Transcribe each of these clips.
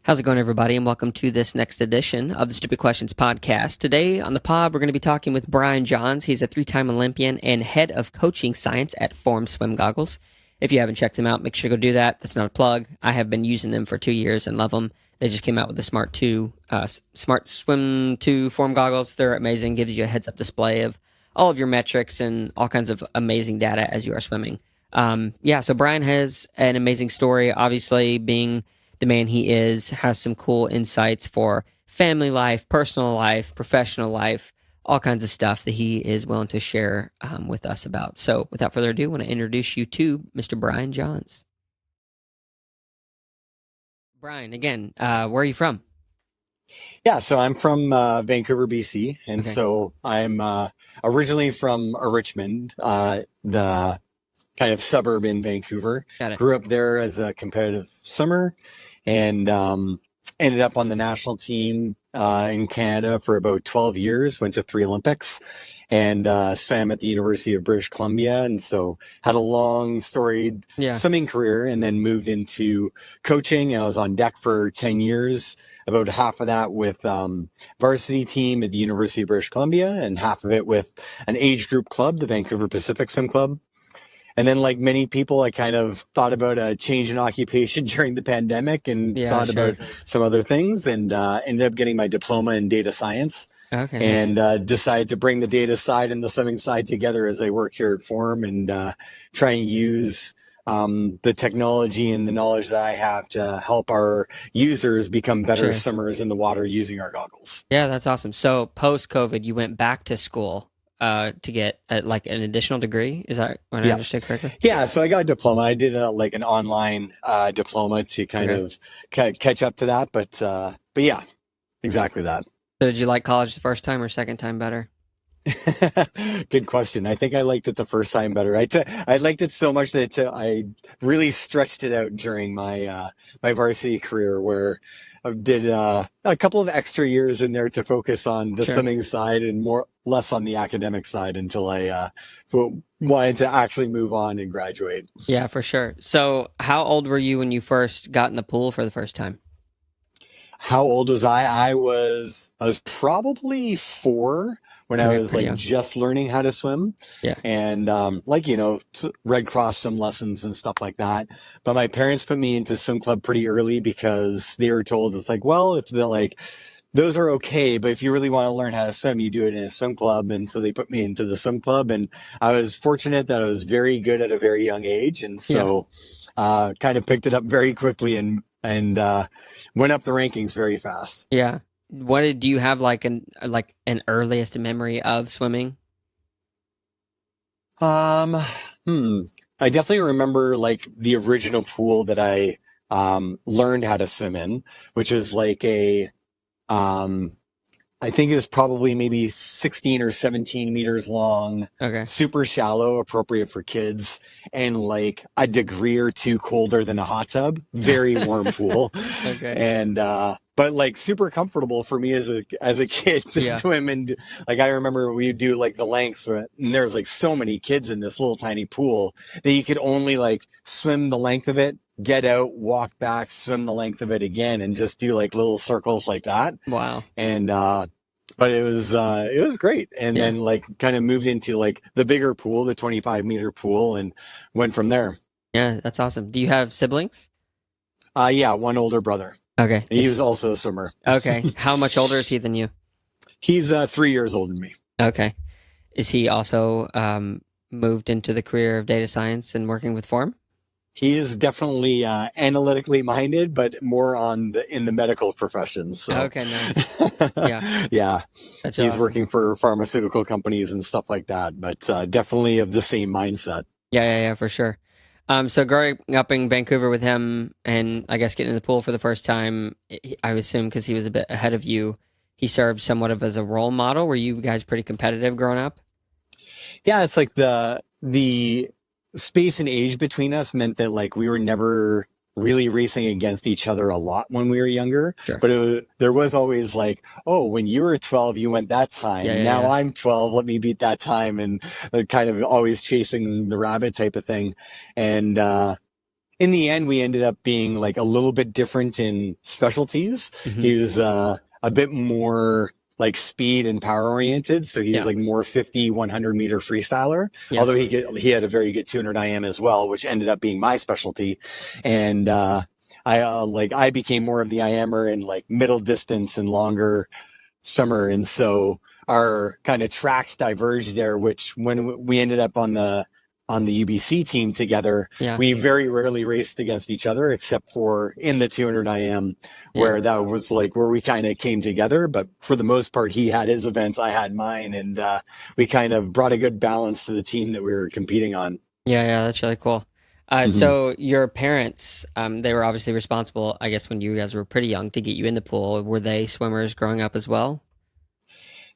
How's it going, everybody? And welcome to this next edition of the Stupid Questions podcast. Today on the pod, we're going to be talking with Brian Johns. He's a three-time Olympian and head of coaching science at Form Swim Goggles. If you haven't checked them out, make sure to go do that. That's not a plug. I have been using them for 2 years and love them. They just came out with the Smart Swim 2 Form Goggles. They're amazing. Gives you a heads-up display of all of your metrics and all kinds of amazing data as you are swimming. So Brian has an amazing story, obviously being the man he is, has some cool insights for family life, personal life, professional life, all kinds of stuff that he is willing to share with us about. So without further ado, I want to introduce you to Mr. Brian Johns. Brian, again, where are you from? Yeah, so I'm from Vancouver, BC, and Okay. so I'm originally from Richmond, the kind of suburb in Vancouver. Got it. Grew up there as a competitive swimmer, and ended up on the national team in Canada for about 12 years. Went to 3 Olympics, and swam at the University of British Columbia, and so had a long storied Yeah. swimming career, and then moved into coaching. I was on deck for 10 years, about half of that with varsity team at the University of British Columbia, and half of it with an age group club, the Vancouver Pacific Swim Club. And then, like many people, I kind of thought about a change in occupation during the pandemic, and Yeah, thought sure. about some other things, and ended up getting my diploma in data science, Okay, nice. and decided to bring the data side and the swimming side together as I work here at Form, and try and use the technology and the knowledge that I have to help our users become better Sure. swimmers in the water using our goggles. Yeah, that's awesome. So post-COVID, you went back to school to get like an additional degree. Is that what I Yeah. understood correctly? Yeah, so I got a diploma. I did like an online diploma to kind Okay. of catch up to that, but yeah, exactly that. So did you like college the first time or second time better? Good question. I think I liked it the first time better. I liked it so much that I really stretched it out during my my varsity career, where I did a couple of extra years in there to focus on the Sure. swimming side and less on the academic side, until I wanted to actually move on and graduate. Yeah, for sure. So how old were you when you first got in the pool for the first time? How old was I? I was probably 4 when I Okay, was pretty like young. just learning how to swim, Yeah. and like Red Cross swim lessons and stuff like that. But my parents put me into swim club pretty early, because they were told, it's like, well, if they're like, those are okay, but if you really want to learn how to swim, you do it in a swim club. And so they put me into the swim club, and I was fortunate that I was very good at a very young age, and Yeah. so kind of picked it up very quickly, and went up the rankings very fast. Yeah. Do you have like an earliest memory of swimming? Um, I definitely remember like the original pool that I learned how to swim in, which is like um I think it was probably maybe 16 or 17 meters long, Okay. super shallow, appropriate for kids, and like a degree or two colder than a hot tub. Very warm pool. Okay. And but like super comfortable for me as a kid to Yeah. swim. And like I remember we would do like the lengths, and there was like so many kids in this little tiny pool that you could only like swim the length of it, get out, walk back, swim the length of it again, and just do like little circles like that. Wow. And but it was great. And Yeah. then like kind of moved into like the bigger pool, the 25-meter pool, and went from there. Yeah, that's awesome. Do you have siblings? Yeah, one older brother. Okay. He was also a swimmer. Okay. How much older is he than you? He's 3 years older than me. Okay. Is he also moved into the career of data science and working with Form? He is definitely analytically minded, but more in the medical professions. So. Okay, nice. Yeah. Yeah, That's he's awesome. working for pharmaceutical companies and stuff like that, but definitely of the same mindset. Yeah, for sure. So growing up in Vancouver with him, and I guess getting in the pool for the first time, I would assume because he was a bit ahead of you, he served somewhat of as a role model. Were you guys pretty competitive growing up? Yeah, it's like the space and age between us meant that like we were never really racing against each other a lot when we were younger. Sure. But there was always like, oh, when you were 12, you went that time. Yeah. Now I'm 12, let me beat that time, and kind of always chasing the rabbit type of thing. And in the end, we ended up being like a little bit different in specialties. Hmm. He was a bit more like speed and power oriented. So he was Yeah. like more 50, 100 meter freestyler, Yeah. although he had a very good 200 IM as well, which ended up being my specialty. And, I became more of the IMer in like middle distance and longer summer. And so our kind of tracks diverged there, which when we ended up on the UBC team together, Yeah. we very rarely raced against each other, except for in the 200 IM, Yeah. where that was like where we kind of came together. But for the most part, he had his events, I had mine, and we kind of brought a good balance to the team that we were competing on. Yeah, yeah, that's really cool. Mhm. So your parents, they were obviously responsible, I guess, when you guys were pretty young to get you in the pool. Were they swimmers growing up as well?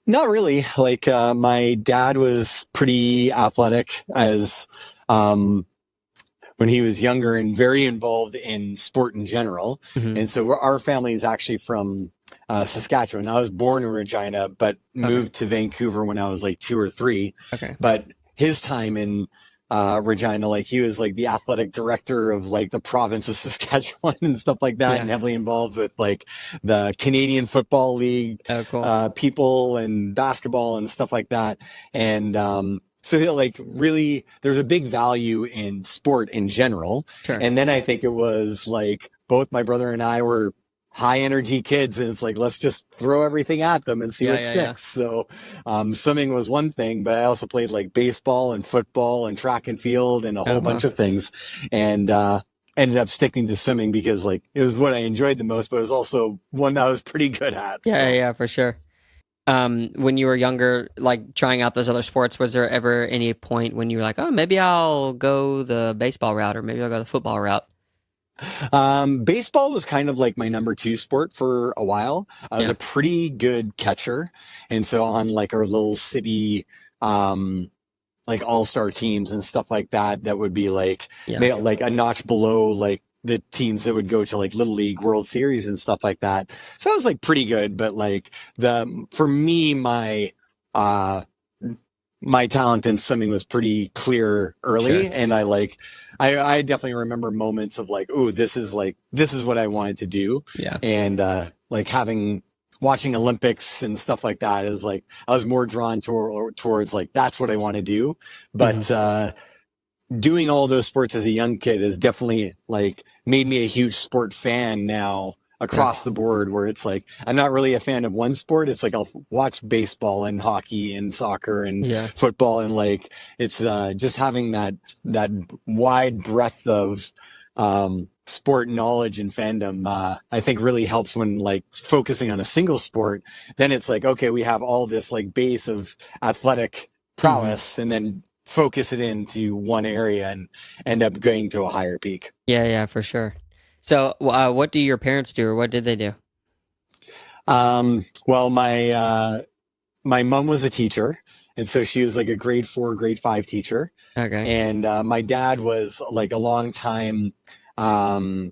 Not really. Like my dad was pretty athletic as um, when he was younger and very involved in sport in general. Hmm. And so our family is actually from Saskatchewan. I was born in Regina, but Okay. moved to Vancouver when I was like 2 or 3. Okay. But his time in Regina, like he was like the athletic director of like the province of Saskatchewan and stuff like that, Yeah. and heavily involved with like the Canadian Football League Oh, cool. people and basketball and stuff like that. And so like really there's a big value in sport in general. Sure. And then I think it was like both my brother and I were high energy kids, and it's like let's just throw everything at them and see Yeah, what yeah, yeah. sticks. So swimming was one thing, but I also played like baseball and football and track and field and a Oh, whole wow. bunch of things, and ended up sticking to swimming because like it was what I enjoyed the most, but it was also one that I was pretty good at. Yeah, yeah, So yeah, for sure. When you were younger, like trying out those other sports, was there ever any point when you were like, oh, maybe I'll go the baseball route or maybe I'll go the football route? baseball was kind of like my number two sport for a while. I was Yeah. a pretty good catcher. And so on like our little city, um, like all-star teams and stuff like that, that would be like, Yeah. like a notch below like the teams that would go to like Little League World Series and stuff like that. So I was like pretty good, but like for me, uh, my talent in swimming was pretty clear early. Sure. And I definitely remember moments of like, oh, this is what I wanted to do. Yeah. And, like watching Olympics and stuff like that is like, I was more drawn towards like, that's what I want to do. Hmm. But, doing all those sports as a young kid has definitely like made me a huge sport fan now Yeah. across the board, where it's like I'm not really a fan of one sport. It's like I'll watch baseball and hockey and soccer and Yeah. football, and like it's just having that wide breadth of sport knowledge and fandom, I think really helps when like focusing on a single sport. Then it's like, okay, we have all this like base of athletic Hmm. prowess, and then focus it into one area and end up going to a higher peak. Yeah, yeah, for sure. So, what do your parents do or what did they do? Well, my mom was a teacher, and so she was like a grade 4, grade 5 teacher, Okay. and my dad was like a long time um,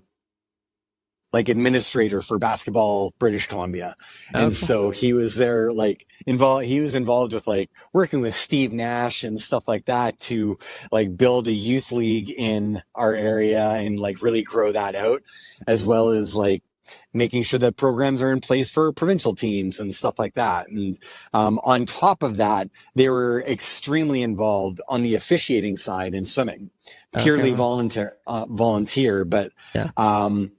like administrator for basketball British Columbia. Oh, And cool. so he was there like he was involved with like working with Steve Nash and stuff like that to like build a youth league in our area and like really grow that out, as well as like making sure that programs are in place for provincial teams and stuff like that. And on top of that, they were extremely involved on the officiating side in swimming, Okay, purely well. volunteer, but Yeah.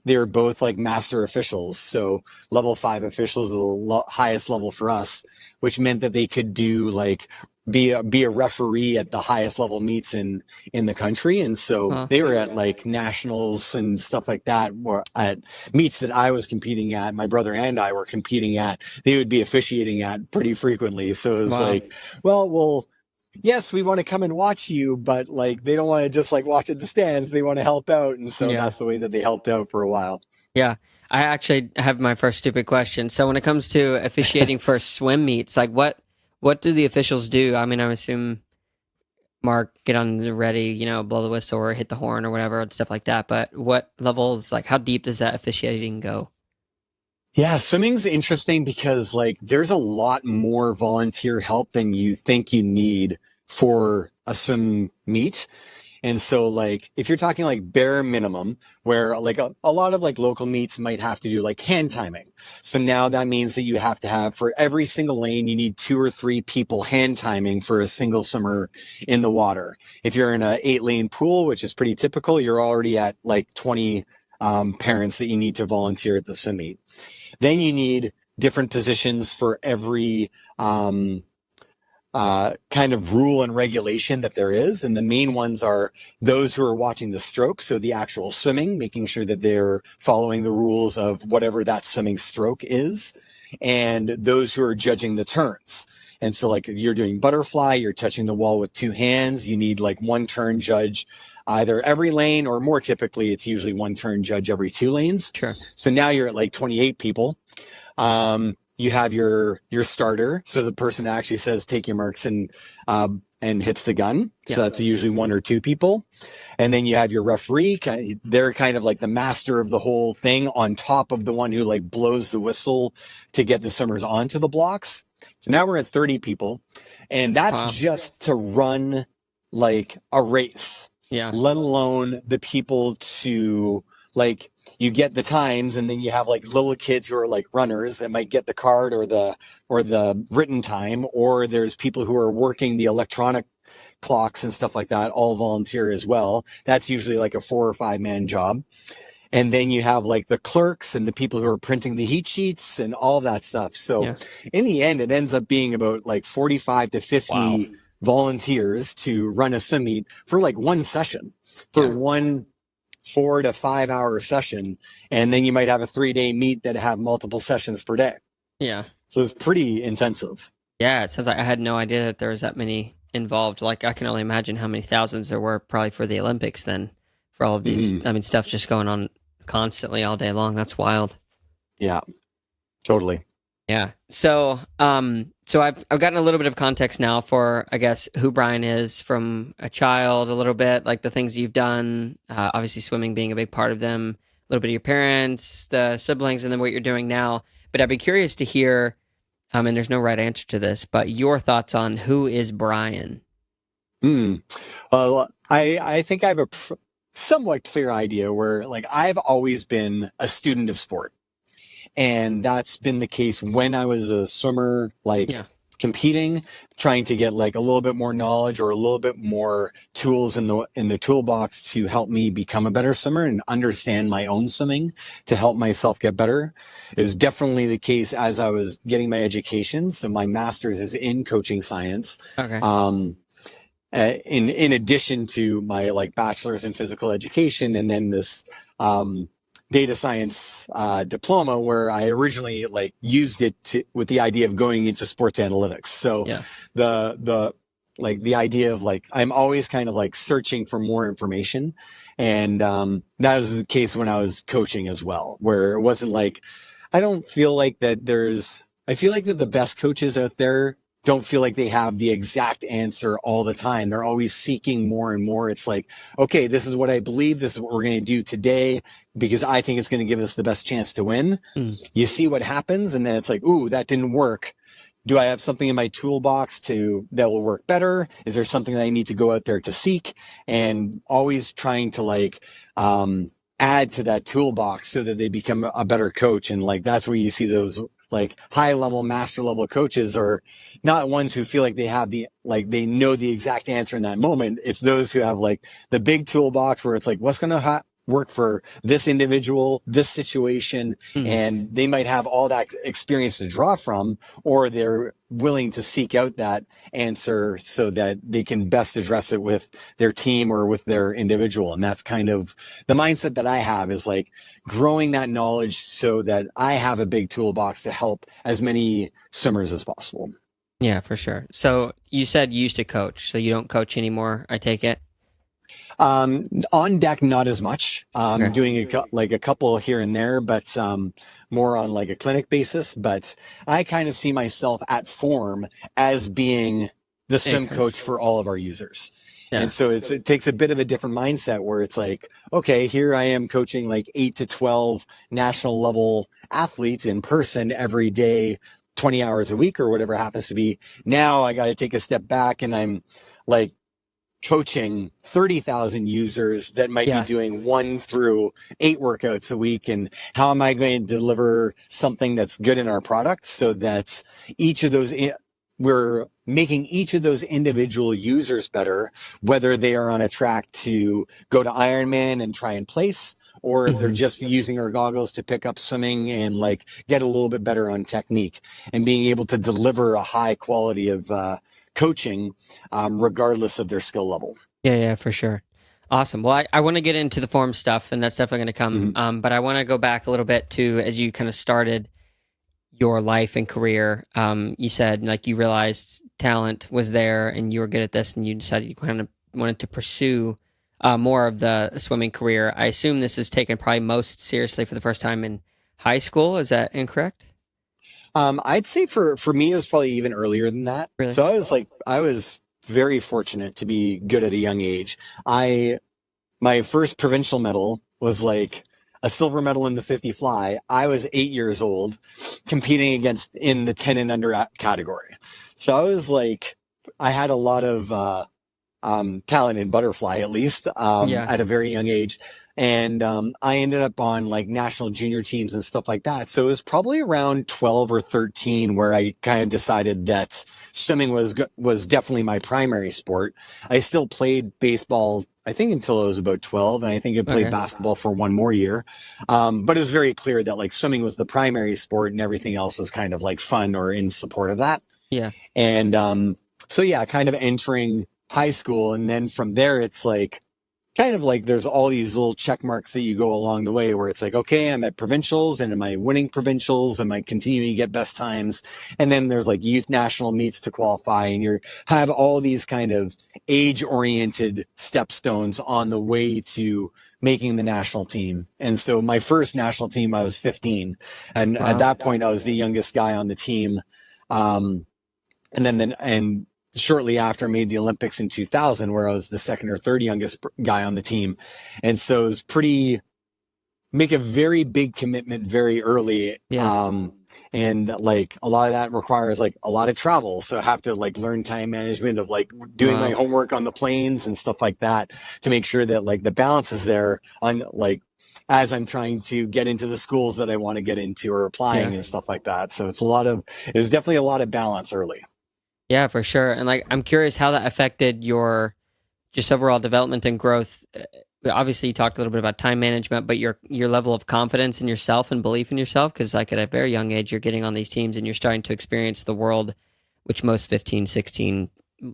they were both like master officials. So level 5 officials is the highest level for us, which meant that they could do like be a referee at the highest level meets in the country. And so Well, they were at like nationals and stuff like that, or at meets that I was competing at, my brother and I were competing at, they would be officiating at pretty frequently. So it was wow. like, well, yes, we want to come and watch you, but like they don't want to just like watch at the stands. They want to help out. And so Yeah. that's the way that they helped out for a while. Yeah. I actually have my first stupid question. So when it comes to officiating for swim meets, like what do the officials do? I mean, I assume Mark get on the ready, blow the whistle or hit the horn or whatever and stuff like that. But what levels, like how deep does that officiating go? Yeah, swimming's interesting because like there's a lot more volunteer help than you think you need for a swim meet. And so like, if you're talking like bare minimum, where like a lot of like local meets might have to do like hand timing. So now that means that you have to have for every single lane, you need 2 or 3 people hand timing for a single swimmer in the water. If you're in a 8-lane pool, which is pretty typical, you're already at like 20 parents that you need to volunteer at the swim meet. Then you need different positions for every kind of rule and regulation that there is. And the main ones are those who are watching the stroke. So the actual swimming, making sure that they're following the rules of whatever that swimming stroke is. And those who are judging the turns. And so like if you're doing butterfly, you're touching the wall with 2 hands. You need like 1 turn judge either every lane, or more typically it's usually 1 turn judge every 2 lanes. Sure. So now you're at like 28 people. You have your starter. So the person actually says, take your marks and hits the gun. So that's usually 1 or 2 people. And then you have your referee. They're kind of like the master of the whole thing on top of the one who like blows the whistle to get the swimmers onto the blocks. So now we're at 30 people, and that's just to run like a race, let alone the people to like, you get the times, and then you have like little kids who are like runners that might get the card or the written time, or there's people who are working the electronic clocks and stuff like that, all volunteer as well. That's usually like a 4 or 5 man job. And then you have like the clerks and the people who are printing the heat sheets and all that stuff. So in the end, it ends up being about like 45 to 50 volunteers to run a swim meet for like 1 session, for 1 4 to 5 hour session. And then you might have a 3-day meet that have multiple sessions per day. Yeah. So it's pretty intensive. Yeah. It sounds like I had no idea that there was that many involved. Like I can only imagine how many thousands there were probably for the Olympics then, for all of these. I mean, stuff just going on constantly all day long. That's wild. Yeah, totally. Yeah. So, so I've gotten a little bit of context now for, I guess, who Brian is from a child, a little bit, like the things you've done, obviously swimming being a big part of them, a little bit of your parents, the siblings, and then what you're doing now. But I'd be curious to hear, and there's no right answer to this, but your thoughts on who is Brian? Well, I think I have a somewhat clear idea where like I've always been a student of sport. And that's been the case when I was a swimmer, like competing, trying to get like a little bit more knowledge or a little bit more tools in the toolbox to help me become a better swimmer and understand my own swimming to help myself get better. It was definitely the case as I was getting my education. So my master's is in coaching science. Okay. In addition to my like bachelor's in physical education, and then this data science diploma, where I originally like used it with the idea of going into sports analytics. So the idea of like I'm always kind of like searching for more information, and that was the case when I was coaching as well, where it wasn't like I feel like that the best coaches out there don't feel like they have the exact answer all the time. They're always seeking more and more. It's like, okay, this is what I believe. This is what we're going to do today because I think it's going to give us the best chance to win. You see what happens, and then it's like, ooh, that didn't work. Do I have something in my toolbox that will work better? Is there something that I need to go out there to seek? And always trying to like, add to that toolbox so that they become a better coach. And like, that's where you see those like high level, master level coaches are not ones who feel like they know the exact answer in that moment. It's those who have like the big toolbox where it's like, what's going to work for this individual, this situation. And they might have all that experience to draw from, or they're willing to seek out that answer so that they can best address it with their team or with their individual. And that's kind of the mindset that I have, is like growing that knowledge so that I have a big toolbox to help as many swimmers as possible. Yeah, for sure. So you said you used to coach, so you don't coach anymore, I take it? On deck, not as much. Doing a couple here and there, but more on like a clinic basis. But I kind of see myself at Form as being the swim coach for all of our users. Yeah. And so it takes a bit of a different mindset where it's like, okay, here I am coaching like 8 to 12 national level athletes in person every day, 20 hours a week or whatever it happens to be. Now I got to take a step back, and I'm like coaching 30,000 users that might be Yeah. doing 1 through 8 workouts a week. And how am I going to deliver something that's good in our product so that each of those, we're making each of those individual users better, whether they are on a track to go to Ironman and try and place, or if they're Mhm. just using our goggles to pick up swimming and like get a little bit better on technique, and being able to deliver a high quality of coaching, regardless of their skill level. Yeah, yeah, for sure. Awesome. Well, I want to get into the form stuff, and that's definitely going to come. Mhm. But I want to go back a little bit to as you kind of started your life and career. You said like you realized talent was there, and you were good at this, and you decided you kind of wanted to pursue more of the swimming career. I assume this is taken probably most seriously for the first time in high school. Is that incorrect? I'd say for me, it was probably even earlier than that. Really? So I was very fortunate to be good at a young age. My first provincial medal was like a silver medal in the 50 fly. I was 8 years old competing against in the 10 and under category. So I was like, I had a lot of, talent in butterfly, at least, Yeah. at a very young age. And I ended up on like national junior teams and stuff like that. So it was probably around 12 or 13 where I kind of decided that swimming was definitely my primary sport. I still played baseball, I think, until I was about 12. And I think I played Okay. basketball for 1 more year. But it was very clear that like swimming was the primary sport and everything else was kind of like fun or in support of that. Yeah. And so yeah, kind of entering high school. And then from there, it's like kind of like there's all these little check marks that you go along the way where it's like, okay, I'm at provincials, and am I winning provincials? Am I continuing to get best times? And then there's like youth national meets to qualify, and you have all these kind of age oriented stepstones on the way to making the national team. And so my first national team, I was 15. And at Wow. that point, I was the youngest guy on the team. Um, and shortly after made the Olympics in 2000, where I was the second or third youngest guy on the team. And so it was make a very big commitment very early. Yeah. And like a lot of that requires like a lot of travel. So I have to like learn time management of like doing my Wow. homework on the planes and stuff like that to make sure that like the balance is there on like, as I'm trying to get into the schools that I want to get into or Yeah. applying and stuff like that. So it was definitely a lot of balance early. Yeah, for sure. And like, I'm curious how that affected your just overall development and growth. Obviously, you talked a little bit about time management, but your level of confidence in yourself and belief in yourself, because like at a very young age, you're getting on these teams and you're starting to experience the world, which most 15, 16,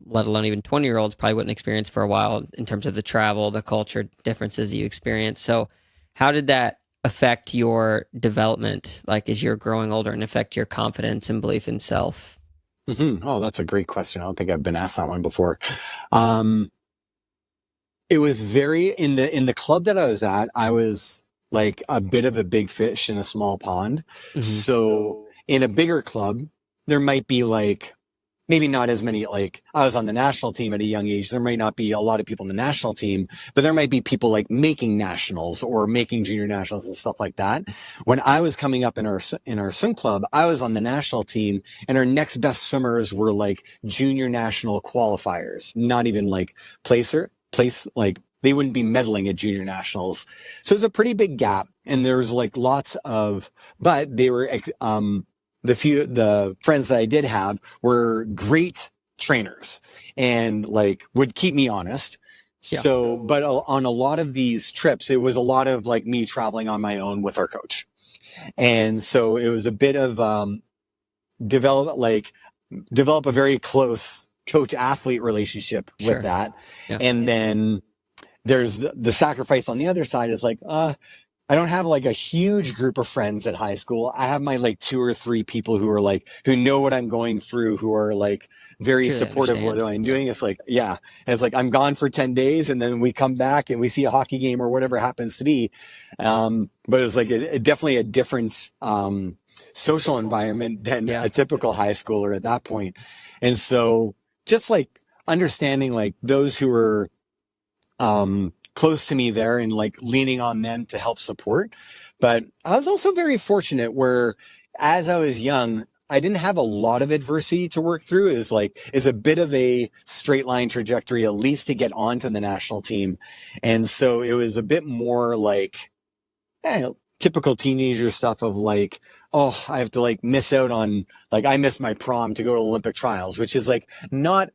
let alone even 20-year-olds probably wouldn't experience for a while in terms of the travel, the culture differences you experience. So, how did that affect your development, like as you're growing older, and affect your confidence and belief in self? Oh, that's a great question. I don't think I've been asked that one before. Um, it was very in the club that I was at, I was like a bit of a big fish in a small pond. Hmm. So in a bigger club, there might be like maybe not as many, like I was on the national team at a young age. There might not be a lot of people in the national team, but there might be people like making nationals or making junior nationals and stuff like that. When I was coming up in our swim club, I was on the national team, and our next best swimmers were like junior national qualifiers, not even like place, like they wouldn't be medaling at junior nationals. So it was a pretty big gap, and there was like lots of, but they were, the friends that I did have were great trainers and like would keep me honest. Yeah. So, but on a lot of these trips, it was a lot of like me traveling on my own with our coach. And so it was a bit of, develop, like develop a very close coach athlete relationship with Sure. that. Yeah. And then there's the sacrifice on the other side is like, I don't have like a huge group of friends at high school. I have my like 2 or 3 people who are like, who know what I'm going through, who are like very Truly supportive of what understand. I'm Yeah. doing. It's like, yeah. And it's like, I'm gone for 10 days and then we come back and we see a hockey game or whatever it happens to be. But it was like definitely a different, social environment than Yeah. a typical high schooler at that point. And so just like understanding like those who are, close to me there and like leaning on them to help support. But I was also very fortunate where as I was young, I didn't have a lot of adversity to work through. Is a bit of a straight line trajectory, at least to get onto the national team. And so it was a bit more like, typical teenager stuff of like, oh, I have to like miss out on, like, I missed my prom to go to Olympic trials, which is like not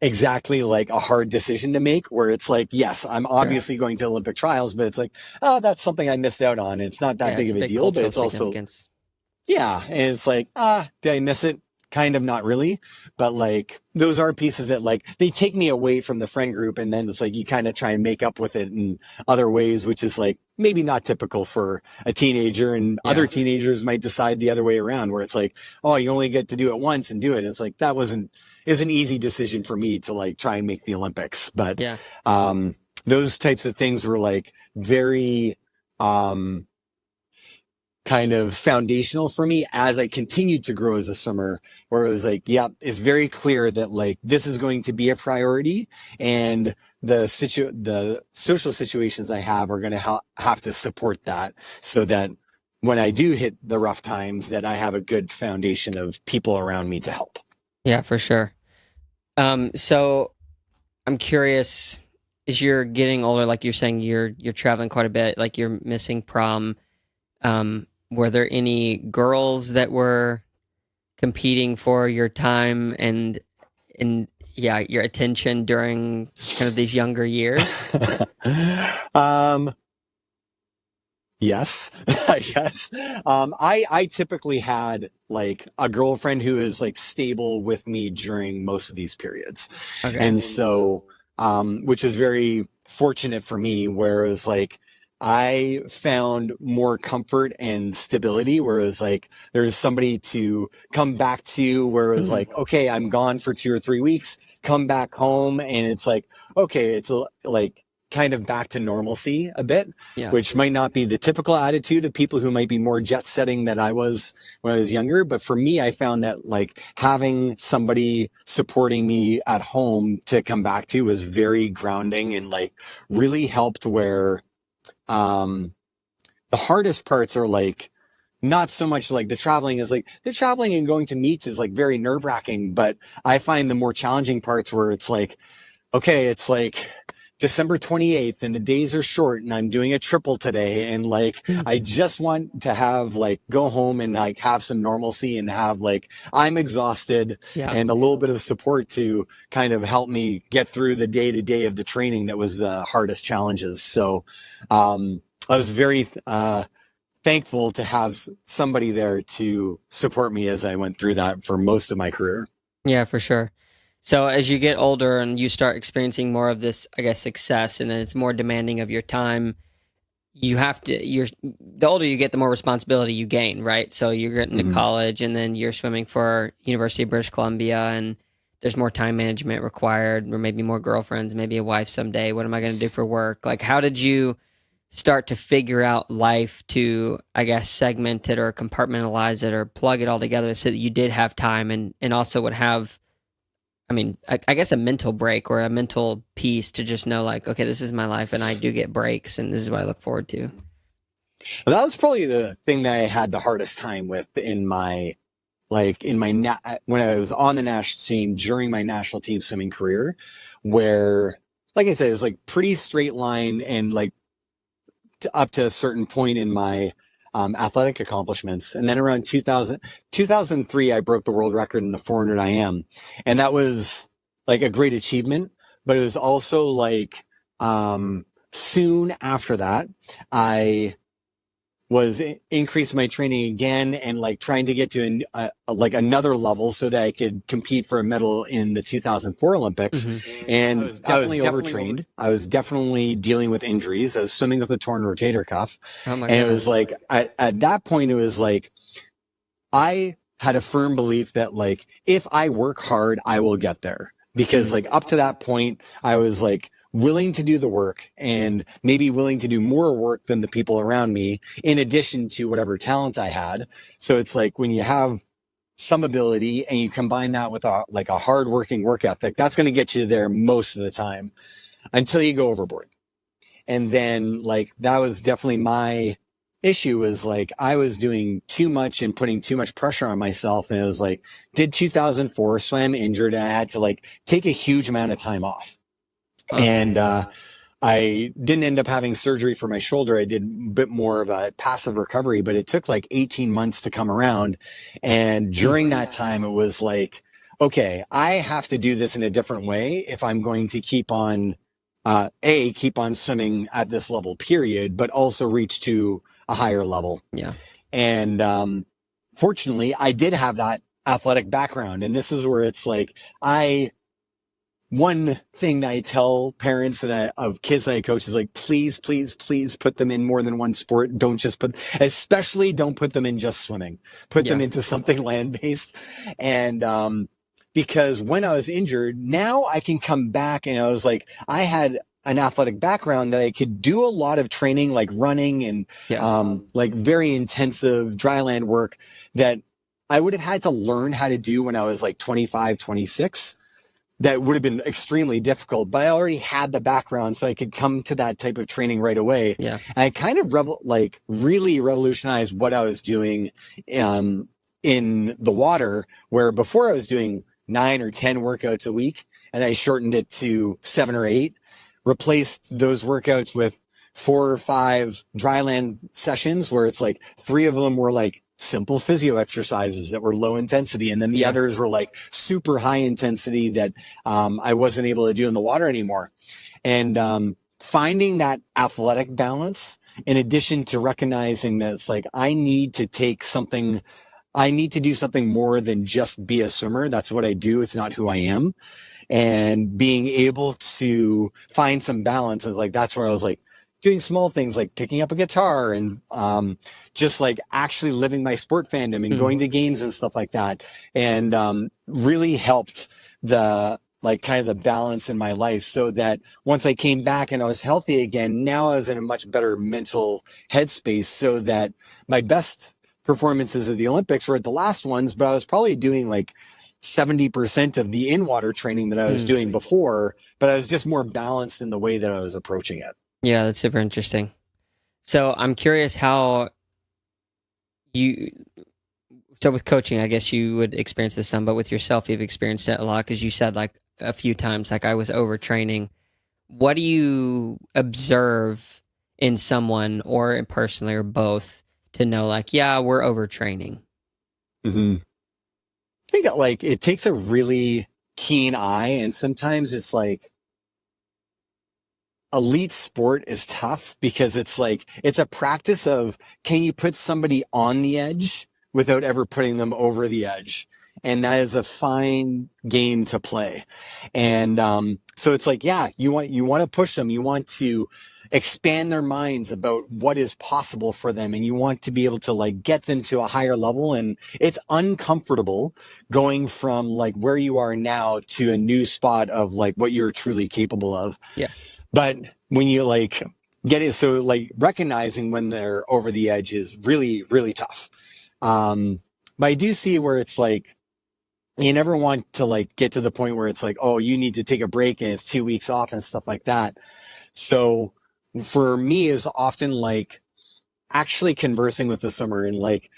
exactly like a hard decision to make, where it's like, yes, I'm obviously going to Olympic trials, but it's like, oh, that's something I missed out on. It's not that Yeah, big it's of a a big deal, but cultural it's also, significance. yeah. And it's like, did I miss it? Kind of, not really. But like, those are pieces that like, they take me away from the friend group. And then it's like, you kind of try and make up with it in other ways, which is like maybe not typical for a teenager. And other teenagers might decide the other way around, where it's like, oh, you only get to do it once and do it. It's like, it was an easy decision for me to like try and make the Olympics. But, Yeah. those types of things were like very, kind of foundational for me as I continued to grow as a swimmer, where it was like, yeah, it's very clear that like this is going to be a priority, and the social situations I have are going to have to support that, so that when I do hit the rough times, that I have a good foundation of people around me to help. Yeah, for sure. So I'm curious, as you're getting older, like you're saying, you're traveling quite a bit, like you're missing prom. Were there any girls that were competing for your time and yeah, your attention during kind of these younger years? Yes, I guess. I typically had like a girlfriend who is like stable with me during most of these periods. Okay. And so, which was very fortunate for me, whereas like I found more comfort and stability, whereas like there's somebody to come back to, where it was like, okay, I'm gone for 2 or 3 weeks, come back home. And it's like, okay, it's like kind of back to normalcy a bit, Yeah. which might not be the typical attitude of people who might be more jet setting than I was when I was younger. But for me, I found that like having somebody supporting me at home to come back to was very grounding, and like really helped, where, the hardest parts are like, not so much like the traveling and going to meets is like very nerve wracking. But I find the more challenging parts where it's like, okay, it's like December 28th and the days are short and I'm doing a triple today. And like, I just want to have like, go home and like have some normalcy, and have like, I'm exhausted, Yeah. and a little bit of support to kind of help me get through the day to day of the training that was the hardest challenges. So, I was very, thankful to have somebody there to support me as I went through that for most of my career. Yeah, for sure. So as you get older and you start experiencing more of this, I guess, success, and then it's more demanding of your time, the older you get, the more responsibility you gain, right? So you're getting to college, and then you're swimming for University of British Columbia, and there's more time management required, or maybe more girlfriends, maybe a wife someday. What am I going to do for work? Like, how did you start to figure out life to, I guess, segment it or compartmentalize it or plug it all together so that you did have time and also would have, I mean, I guess a mental break or a mental piece to just know, like, okay, this is my life and I do get breaks and this is what I look forward to. That was probably the thing that I had the hardest time with when I was on the national team during my national team swimming career, where, like I said, it was like pretty straight line, and like up to a certain point in my athletic accomplishments. And then around 2003, I broke the world record in the 400 IM. And that was like a great achievement, but it was also like, soon after that, I was increasing my training again, and like trying to get to like another level so that I could compete for a medal in the 2004 Olympics. And I was definitely overtrained. I was definitely dealing with injuries. I was swimming with a torn rotator cuff. Oh my And goodness. it was like, at that point, it was like, I had a firm belief that like, if I work hard, I will get there. Because like up to that point, I was like willing to do the work, and maybe willing to do more work than the people around me, in addition to whatever talent I had. So it's like, when you have some ability and you combine that with a hardworking work ethic, that's going to get you there most of the time, until you go overboard. And then like, that was definitely issue was like I was doing too much and putting too much pressure on myself. And it was like, did 2004, swam injured, and I had to like take a huge amount of time off. Huh. And I didn't end up having surgery for my shoulder. I did a bit more of a passive recovery, but it took like 18 months to come around. And during that time, it was like, okay, I have to do this in a different way if I'm going to keep on, keep on swimming at this level, period, but also reach to a higher level. Yeah. And fortunately, I did have that athletic background. And this is where it's like, one thing that I tell parents of kids that I coach is like, please, please, please put them in more than one sport. Especially don't put them in just swimming. Put them into something land-based. And because when I was injured, now I can come back, and I was like, I had an athletic background that I could do a lot of training, like running and like very intensive dry land work that I would have had to learn how to do when I was like 25, 26. That would have been extremely difficult, but I already had the background, so I could come to that type of training right away. Yeah. And I kind of really revolutionized what I was doing in the water, where before I was doing 9 or 10 workouts a week, and I shortened it to 7 or 8, replaced those workouts with 4 or 5 dryland sessions where it's like 3 of them were like simple physio exercises that were low intensity. And then the others were like super high intensity that I wasn't able to do in the water anymore. And finding that athletic balance, in addition to recognizing that it's like, I need to do something more than just be a swimmer. That's what I do. It's not who I am. And being able to find some balance is like, that's where I was like, doing small things like picking up a guitar and just like actually living my sport fandom and going to games and stuff like that. And really helped the like kind of the balance in my life, so that once I came back and I was healthy again, now I was in a much better mental headspace, so that my best performances of the Olympics were at the last ones, but I was probably doing like 70% of the in-water training that I was doing before, but I was just more balanced in the way that I was approaching it. Yeah, that's super interesting. So I'm curious so with coaching, I guess you would experience this some, but with yourself, you've experienced it a lot, because you said like a few times, like I was overtraining. What do you observe in someone, or personally, or both, to know like, yeah, we're overtraining? I think like it takes a really keen eye, and sometimes it's like, elite sport is tough because it's like, it's a practice of, can you put somebody on the edge without ever putting them over the edge? And that is a fine game to play. And so it's like, yeah, you want to push them. You want to expand their minds about what is possible for them. And you want to be able to like get them to a higher level. And it's uncomfortable going from like where you are now to a new spot of like what you're truly capable of. Yeah. But when you like get it, so like recognizing when they're over the edge is really, really tough. But I do see where it's like, you never want to like get to the point where it's like, oh, you need to take a break and it's 2 weeks off and stuff like that. So for me is often like actually conversing with the swimmer and like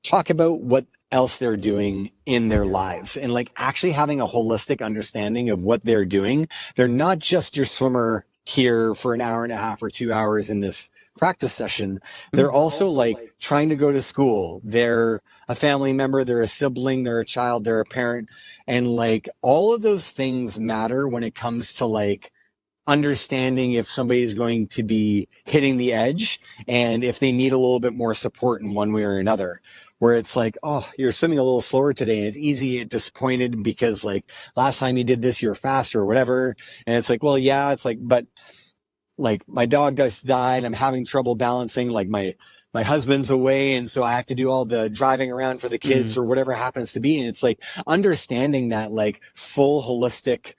talk about what else they're doing in their lives, and like actually having a holistic understanding of what they're doing. They're not just your swimmer here for an hour and a half or 2 hours in this practice session. They're also like trying to go to school. They're a family member, they're a sibling, they're a child, they're a parent. And like all of those things matter when it comes to like understanding if somebody is going to be hitting the edge and if they need a little bit more support in one way or another. Where it's like, oh, you're swimming a little slower today, and it's easy to get disappointed because like last time you did this, you were faster or whatever. And it's like, well, yeah, it's like, but like my dog just died. I'm having trouble balancing. Like my husband's away, and so I have to do all the driving around for the kids or whatever happens to be. And it's like understanding that like full holistic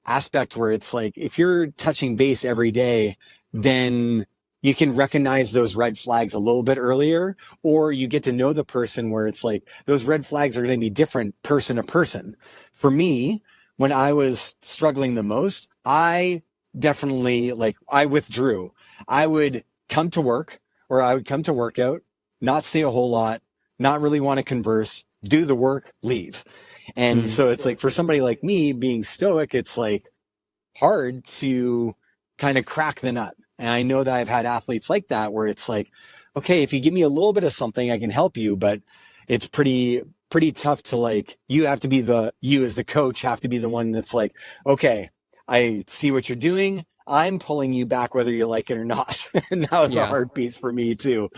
aspect where it's like, if you're touching base every day, then you can recognize those red flags a little bit earlier, or you get to know the person where it's like those red flags are going to be different person to person. For me, when I was struggling the most, I definitely like, I withdrew. I would come to work, where I would come to workout, not say a whole lot, not really want to converse, do the work, leave. And so it's like for somebody like me being stoic, it's like hard to kind of crack the nut. And I know that I've had athletes like that where it's like, okay, if you give me a little bit of something, I can help you, but it's pretty tough to like, you as the coach have to be the one that's like, okay, I see what you're doing. I'm pulling you back whether you like it or not. And that was a hard piece for me too.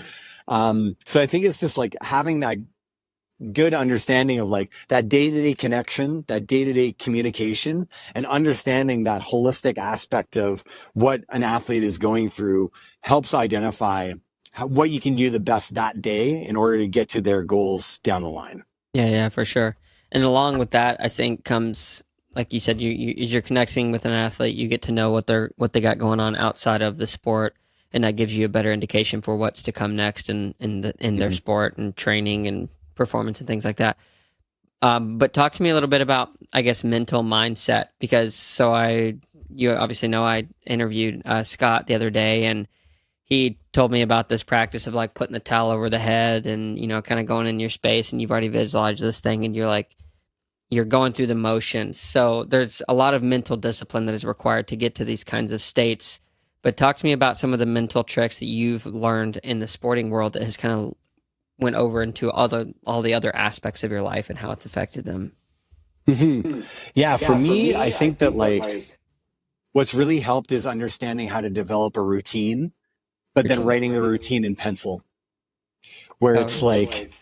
So I think it's just like having that good understanding of like that day-to-day connection, that day-to-day communication, and understanding that holistic aspect of what an athlete is going through helps identify what you can do the best that day in order to get to their goals down the line. Yeah, for sure. And along with that, I think comes, like you said, as you're connecting with an athlete, you get to know what they got going on outside of the sport, and that gives you a better indication for what's to come next in their sport and training and performance and things like that. But talk to me a little bit about, I guess, mental mindset, because you obviously know I interviewed Scott the other day, and he told me about this practice of like putting the towel over the head and, kind of going in your space, and you've already visualized this thing and you're going through the motions. So there's a lot of mental discipline that is required to get to these kinds of states. But talk to me about some of the mental tricks that you've learned in the sporting world that has kind of went over into all the other aspects of your life and how it's affected them. Mm-hmm. Yeah, for me, I think that like what's really helped is understanding how to develop a routine, but then writing the routine in pencil, where it's like,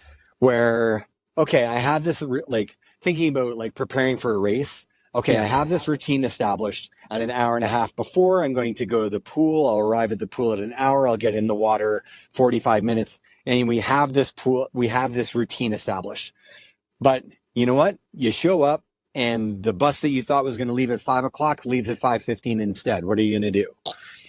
okay, I have this, like thinking about like preparing for a race. Okay, I have this routine established. At an hour and a half before, I'm going to go to the pool. I'll arrive at the pool at an hour. I'll get in the water 45 minutes. And we have this routine established. But you know what? You show up and the bus that you thought was going to leave at 5 o'clock leaves at 5:15 instead. What are you going to do?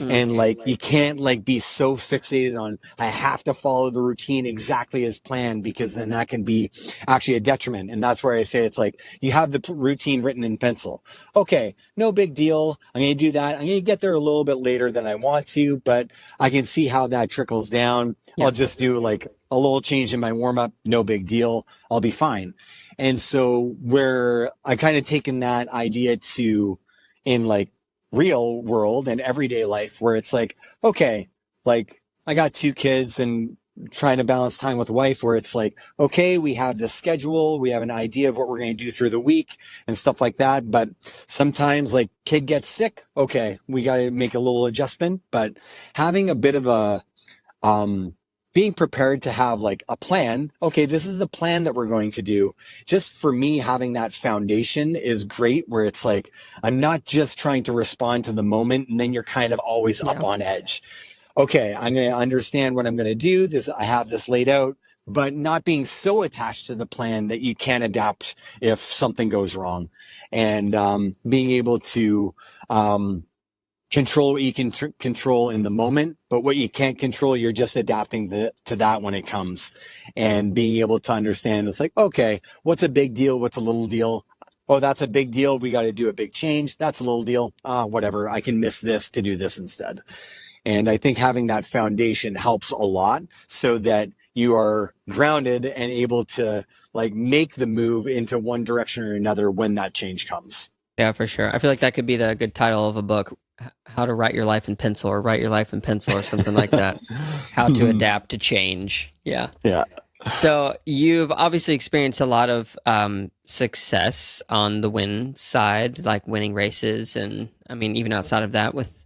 And like, you can't like be so fixated on, I have to follow the routine exactly as planned, because then that can be actually a detriment. And that's where I say it's like, you have the routine written in pencil. Okay, no big deal. I'm going to do that. I'm going to get there a little bit later than I want to, but I can see how that trickles down. Yeah. I'll just do like a little change in my warm up. No big deal. I'll be fine. And so where I kind of taken that idea to in like real world and everyday life, where it's like, okay, like I got 2 kids and trying to balance time with wife, where it's like, okay, we have this schedule, we have an idea of what we're going to do through the week and stuff like that. But sometimes like kid gets sick. Okay, we got to make a little adjustment, but having a bit of a, being prepared to have like a plan. Okay, this is the plan that we're going to do. Just for me, having that foundation is great, where it's like, I'm not just trying to respond to the moment and then you're kind of always up on edge. Okay, I'm going to understand what I'm going to do. I have this laid out, but not being so attached to the plan that you can't adapt if something goes wrong, and being able to, control what you can control in the moment, but what you can't control, you're just adapting to that when it comes, and being able to understand it's like, okay, what's a big deal? What's a little deal? Oh, that's a big deal. We got to do a big change. That's a little deal. Whatever. I can miss this to do this instead. And I think having that foundation helps a lot, so that you are grounded and able to like make the move into one direction or another when that change comes. Yeah, for sure. I feel like that could be the good title of a book: How to Write Your Life in Pencil, or Write Your Life in Pencil, or something like that. How to adapt to change. Yeah. Yeah. So you've obviously experienced a lot of success on the win side, like winning races, and I mean, even outside of that, with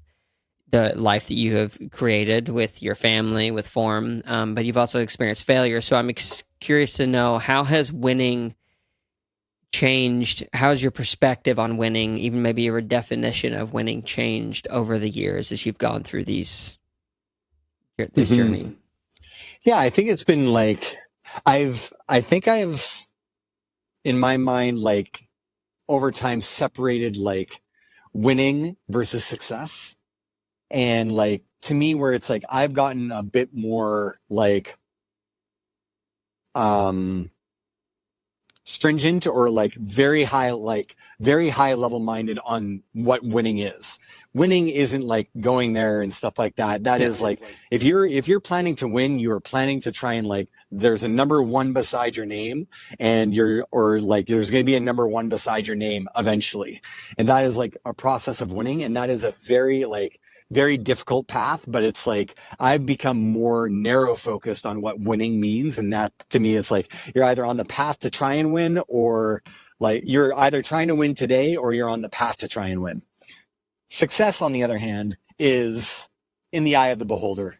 the life that you have created with your family, with Form. But you've also experienced failure. So I'm curious to know, how has winning changed? How's your perspective on winning, even maybe your definition of winning, changed over the years as you've gone through this journey? Yeah, I think it's been like, I think I've, in my mind, like over time separated like winning versus success. And like, to me, where it's like, I've gotten a bit more like, stringent, or like very high level minded on what winning is, winning isn't like going there and stuff like that. That Yeah. is like, if you're planning to win, you are planning to try and like, there's a number one beside your name, and or like there's going to be a number one beside your name eventually. And that is like a process of winning. And that is a very difficult path, but it's like I've become more narrow focused on what winning means. And that to me, it's like you're either on the path to try and win, or like you're either trying to win today or you're on the path to try and win. Success, on the other hand, is in the eye of the beholder.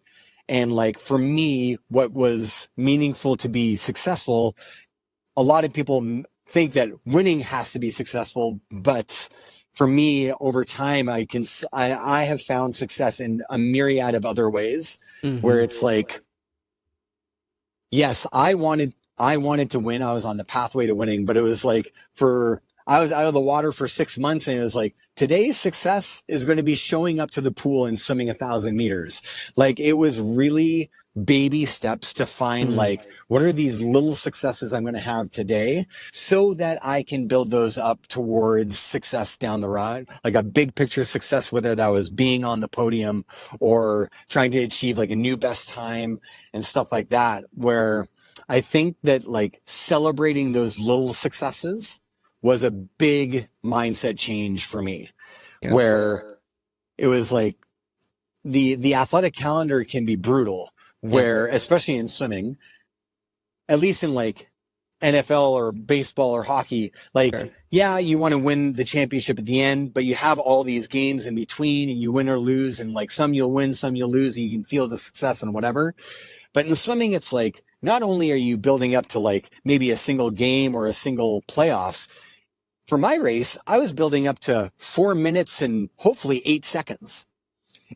And like for me, what was meaningful to be successful, a lot of people think that winning has to be successful, but for me, over time, I have found success in a myriad of other ways, where Mm-hmm. it's like, yes, I wanted to win. I was on the pathway to winning, but it was like I was out of the water for 6 months, and it was like, today's success is going to be showing up to the pool and swimming 1,000 meters. Like it was really baby steps to find Mm. like, what are these little successes I'm going to have today so that I can build those up towards success down the road, like a big picture success, whether that was being on the podium or trying to achieve like a new best time and stuff like that, where I think that like celebrating those little successes was a big mindset change for me, Yeah. where it was like the athletic calendar can be brutal, Yeah. where especially in swimming, at least in like NFL or baseball or hockey, like, Sure. yeah, you want to win the championship at the end, but you have all these games in between, and you win or lose, and like some you'll win, some you'll lose, and you can feel the success and whatever. But in swimming, it's like, not only are you building up to like maybe a single game or a single playoffs, for my race, I was building up to 4 minutes and hopefully 8 seconds.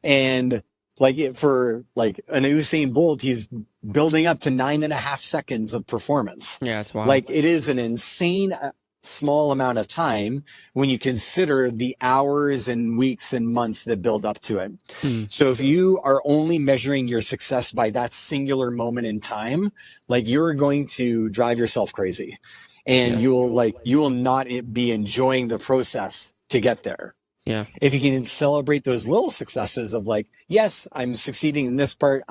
And like for like an Usain Bolt, he's building up to 9.5 seconds of performance. Yeah, it's wild. Like it is an insane small amount of time when you consider the hours and weeks and months that build up to it. Mm. So if you are only measuring your success by that singular moment in time, like you're going to drive yourself crazy, and Yeah. you will not be enjoying the process to get there. Yeah. If you can celebrate those little successes of like, yes, I'm succeeding in this part,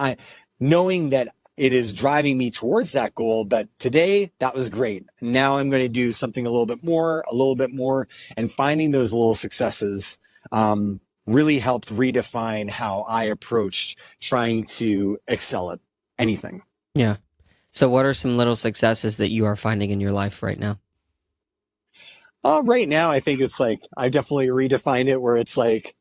knowing that it is driving me towards that goal, but today that was great. Now I'm going to do something a little bit more, and finding those little successes really helped redefine how I approached trying to excel at anything. Yeah. So, what are some little successes that you are finding in your life right now? Right now, I think it's like, I definitely redefined it, where it's like,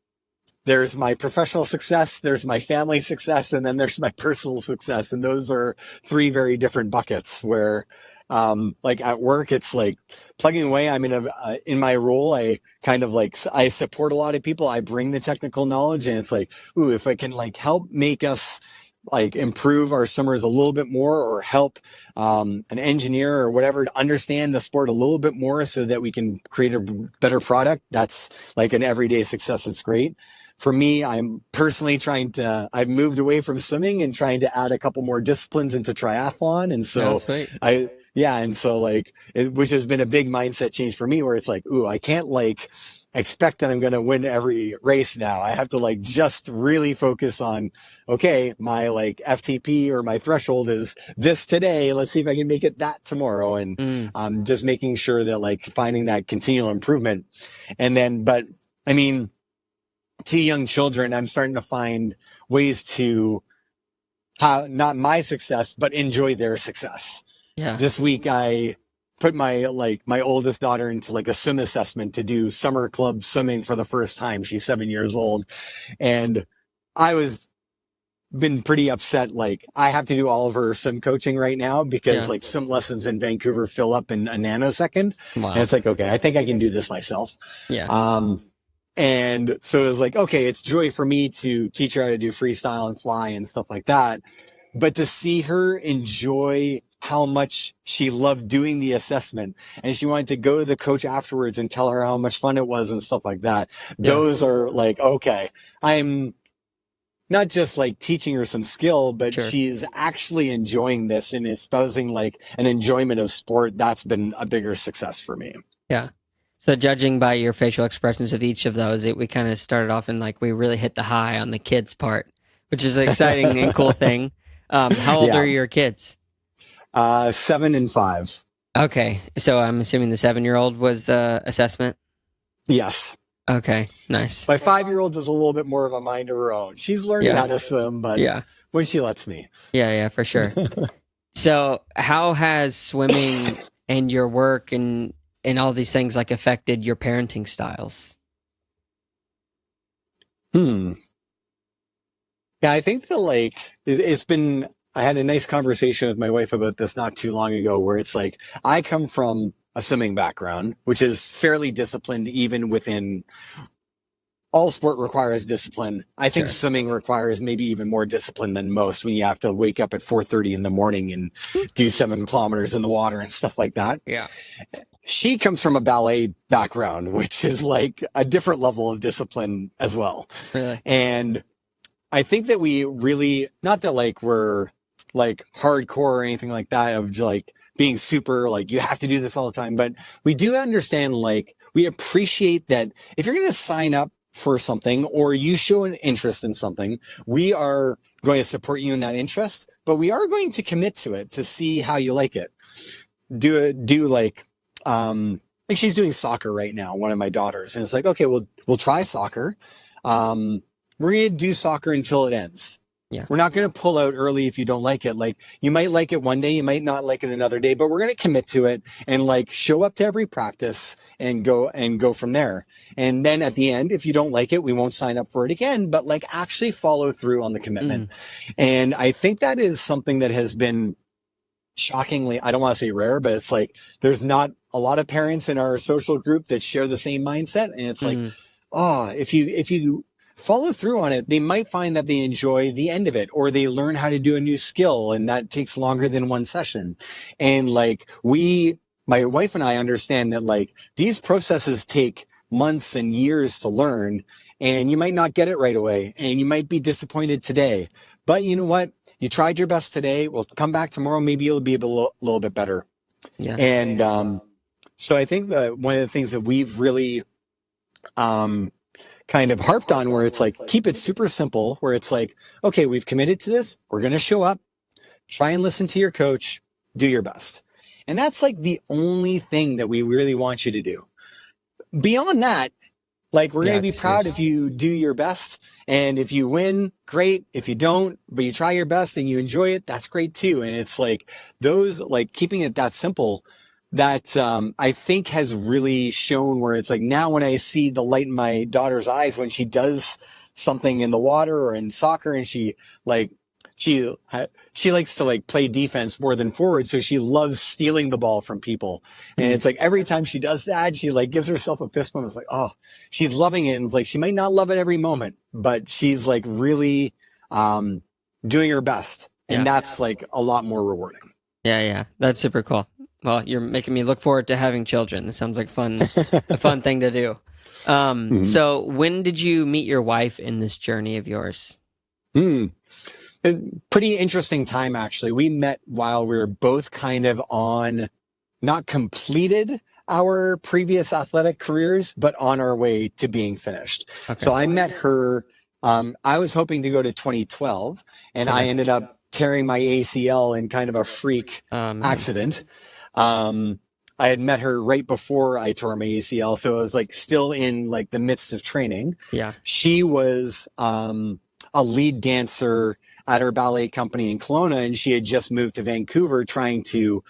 there's my professional success, there's my family success, and then there's my personal success. And those are three very different buckets, where, like at work, it's like plugging away. I'm in my role, I kind of like, I support a lot of people. I bring the technical knowledge, and it's like, ooh, if I can like help make us like improve our swimmers a little bit more, or help an engineer or whatever to understand the sport a little bit more so that we can create a better product, that's like an everyday success. It's great. For me, I'm personally I've moved away from swimming and trying to add a couple more disciplines into triathlon. And Oh, so sweet. and so like, which has been a big mindset change for me, where it's like, ooh, I can't like expect that I'm going to win every race now. I have to like just really focus on, okay, my like FTP or my threshold is this today. Let's see if I can make it that tomorrow. And Mm. just making sure that like finding that continual improvement. And then, but I mean, to young children, I'm starting to find ways to how not my success, but enjoy their success. Yeah. This week, I put my oldest daughter into like a swim assessment to do summer club swimming for the first time. She's 7 years old. And I was been pretty upset. Like I have to do all of her swim coaching right now because Yeah. like swim lessons in Vancouver fill up in a nanosecond. And Wow. it's like, okay, I think I can do this myself. Yeah. And so it was like, okay, it's joy for me to teach her how to do freestyle and fly and stuff like that. But to see her enjoy how much she loved doing the assessment, and she wanted to go to the coach afterwards and tell her how much fun it was and stuff like that. Yeah. Those are like, okay, I'm not just like teaching her some skill, but Sure. she's actually enjoying this and espousing like an enjoyment of sport. That's been a bigger success for me. Yeah. So judging by your facial expressions of each of those, we kind of started off in like we really hit the high on the kids part, which is an exciting and cool thing. How old are Yeah. your kids? 7 and 5. Okay, so I'm assuming the 7-year-old was the assessment. Yes. Okay, nice. My 5-year-old is a little bit more of a mind of her own. She's learning how Yeah, to swim, but yeah, when she lets me. yeah, for sure. So, how has swimming and your work and all these things like affected your parenting styles? Hmm. Yeah, I think that like it's been. I had a nice conversation with my wife about this not too long ago, where it's like I come from a swimming background, which is fairly disciplined, even within all sport requires discipline. I think Sure. swimming requires maybe even more discipline than most when you have to wake up at 4:30 in the morning and do 7 kilometers in the water and stuff like that. Yeah. She comes from a ballet background, which is like a different level of discipline as well. Really? And I think that we really, not that like we're like hardcore or anything like that of like being super like you have to do this all the time, but we do understand like we appreciate that if you're going to sign up for something or you show an interest in something, we are going to support you in that interest, but we are going to commit to it to see how you like it. Do like she's doing soccer right now, one of my daughters, and it's like, okay, we'll try soccer. We're going to do soccer until it ends. Yeah. We're not going to pull out early if you don't like it. Like you might like it one day, you might not like it another day, but we're going to commit to it and like show up to every practice and go from there. And then at the end, if you don't like it, we won't sign up for it again, but like actually follow through on the commitment. And I think that is something that has been shockingly, I don't want to say rare, but it's like there's not a lot of parents in our social group that share the same mindset. And it's like, oh, if you follow through on it, they might find that they enjoy the end of it or they learn how to do a new skill and that takes longer than one session. And like my wife and I understand that like these processes take months and years to learn and you might not get it right away and you might be disappointed today, but you know what? You tried your best today. We'll come back tomorrow. Maybe you'll be a little bit better. Yeah. And so I think that one of the things that we've really kind of harped on where it's like, keep it super simple, where it's like, okay, we've committed to this. We're going to show up, try and listen to your coach, do your best. And that's like the only thing that we really want you to do. Beyond that, like we're going to be proud if you do your best. And if you win, great. If you don't, but you try your best and you enjoy it, that's great too. And it's like those, like keeping it that simple, that I think has really shown where it's like now when I see the light in my daughter's eyes when she does something in the water or in soccer and she likes to like play defense more than forward. So she loves stealing the ball from people. And it's like every time she does that, she like gives herself a fist bump. It's like, oh, she's loving it. And it's like, she might not love it every moment, but she's like really doing her best. And that's like a lot more rewarding. Yeah. That's super cool. Well, you're making me look forward to having children. It sounds like a fun thing to do. So when did you meet your wife in this journey of yours? Pretty interesting time, actually. We met while we were both kind of on, not completed our previous athletic careers, but on our way to being finished. Okay. So I met her, I was hoping to go to 2012, and I ended up tearing my ACL in kind of a freak accident. I had met her right before I tore my ACL, so it was like still in like the midst of training. Yeah. She was a lead dancer at her ballet company in Kelowna, and she had just moved to Vancouver trying to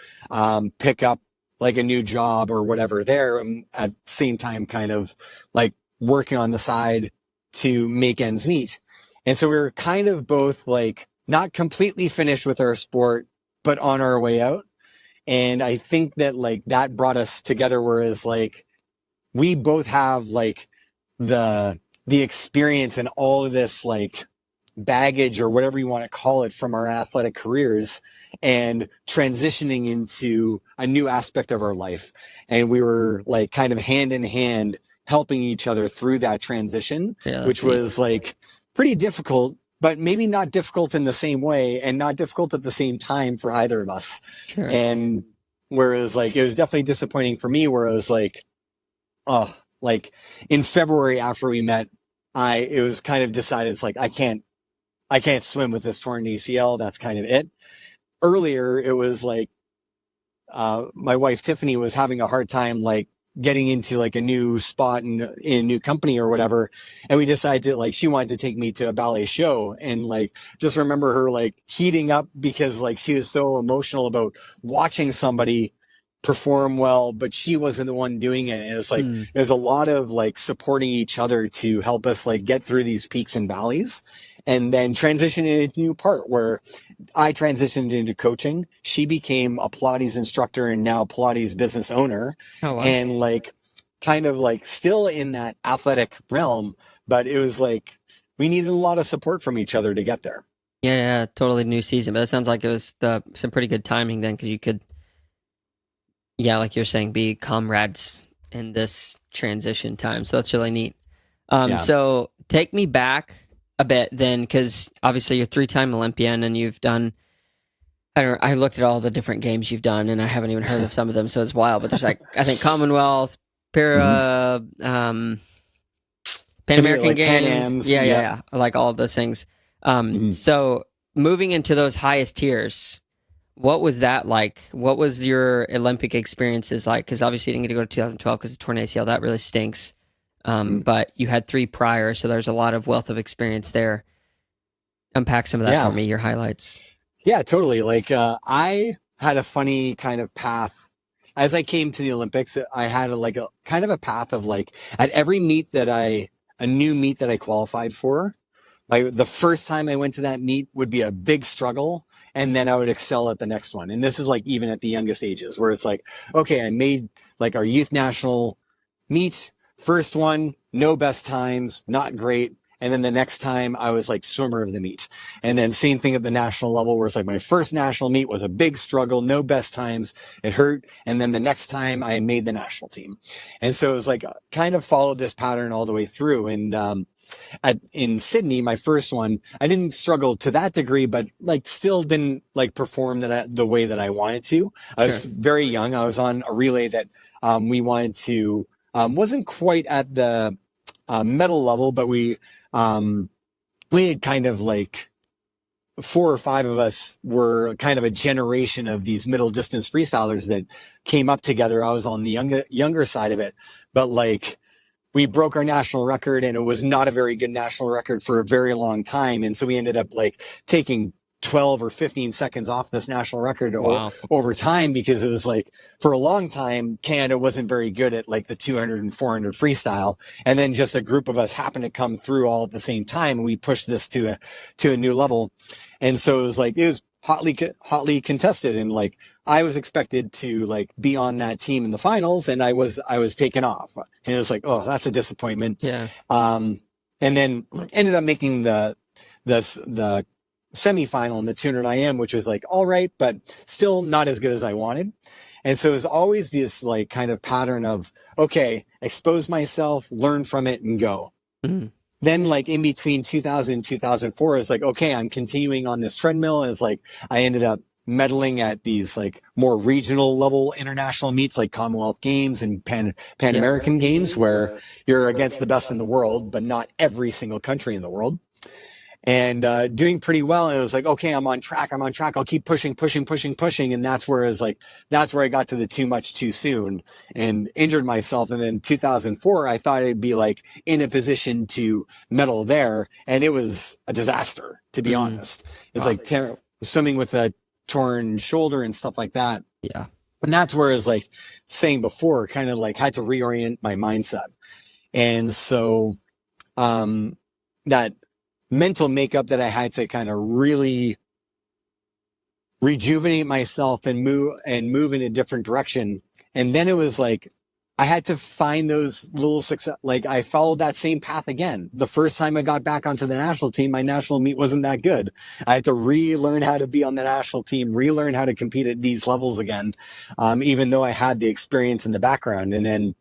pick up like a new job or whatever there, and at the same time kind of like working on the side to make ends meet. And so we were kind of both like not completely finished with our sport, but on our way out. And I think that like that brought us together, whereas like we both have like the experience and all of this like baggage or whatever you want to call it from our athletic careers and transitioning into a new aspect of our life. And we were like kind of hand in hand helping each other through that transition, which was like pretty difficult, but maybe not difficult in the same way and not difficult at the same time for either of us. Sure. And whereas like, it was definitely disappointing for me where I was like, like in February after we met, it was kind of decided it's like I can't swim with this torn ACL. That's kind of it. Earlier, it was like my wife Tiffany was having a hard time like getting into like a new spot in a new company or whatever, and we decided to like she wanted to take me to a ballet show, and like just remember her like heating up because like she was so emotional about watching somebody perform well, but she wasn't the one doing it. And it's like there's a lot of like supporting each other to help us like get through these peaks and valleys, and then transition into a new part where I transitioned into coaching. She became a Pilates instructor and now Pilates business owner. Oh, wow. And like, kind of like still in that athletic realm, but it was like we needed a lot of support from each other to get there. Yeah, totally new season. But it sounds like it was some pretty good timing then because you could, yeah, like you're saying, be comrades in this transition time. So that's really neat. Yeah. So take me back a bit then, because obviously you're 3-time Olympian and you've done. I looked at all the different games you've done, and I haven't even heard of some of them, so it's wild. But there's like I think Commonwealth, Para, Pan American like Games, Pan Ams, yeah, like all of those things. So moving into those highest tiers, what was that like? What was your Olympic experiences like? Because obviously you didn't get to go to 2012 because of torn ACL. That really stinks. But you had 3 prior, so there's a lot of wealth of experience there. Unpack some of that for me, your highlights. Yeah, totally. Like, I had a funny kind of path. As I came to the Olympics, I had a kind of a path of like, at every meet a new meet that I qualified for, the first time I went to that meet would be a big struggle. And then I would excel at the next one. And this is like, even at the youngest ages where it's like, okay, I made like our youth national meet, first one, no best times, not great. And then the next time I was like swimmer of the meet. And then same thing at the national level where it's like my first national meet was a big struggle, no best times. It hurt. And then the next time I made the national team. And so it was like kind of followed this pattern all the way through. And, in Sydney, my first one, I didn't struggle to that degree, but like still didn't like perform the way that I wanted to. I was very young. I was on a relay that, we wanted to, wasn't quite at the, medal level, but we had kind of like 4 or 5 of us were kind of a generation of these middle distance freestylers that came up together. I was on the younger side of it, but like we broke our national record and it was not a very good national record for a very long time. And so we ended up like taking 12 or 15 seconds off this national record over time, because it was like for a long time, Canada wasn't very good at like the 200 and 400 freestyle. And then just a group of us happened to come through all at the same time. And we pushed this to a new level. And so it was hotly contested. And like, I was expected to like be on that team in the finals, and I was taken off, and it was like, oh, that's a disappointment. Yeah. And then ended up making the semifinal in the 200 IM, which was like, all right, but still not as good as I wanted. And so it was always this like kind of pattern of, okay, expose myself, learn from it, and go. Then like in between 2000 and 2004, it's like, okay, I'm continuing on this treadmill. And it's like, I ended up medaling at these like more regional level international meets like Commonwealth Games and Pan American Games, where you're against the best in the world, but not every single country in the world. And doing pretty well. And it was like, okay, I'm on track. I'll keep pushing. And that's where I got to the too much too soon and injured myself. And then 2004, I thought I'd be like in a position to medal there. And it was a disaster, to be honest. It's like swimming with a torn shoulder and stuff like that. Yeah. And that's where, as like saying before, kind of like had to reorient my mindset. And so, that mental makeup that I had to kind of really rejuvenate myself and move in a different direction. And then it was like, I had to find those little success. Like I followed that same path again. The first time I got back onto the national team, my national meet wasn't that good. I had to relearn how to be on the national team, relearn how to compete at these levels again. Even though I had the experience in the background. And then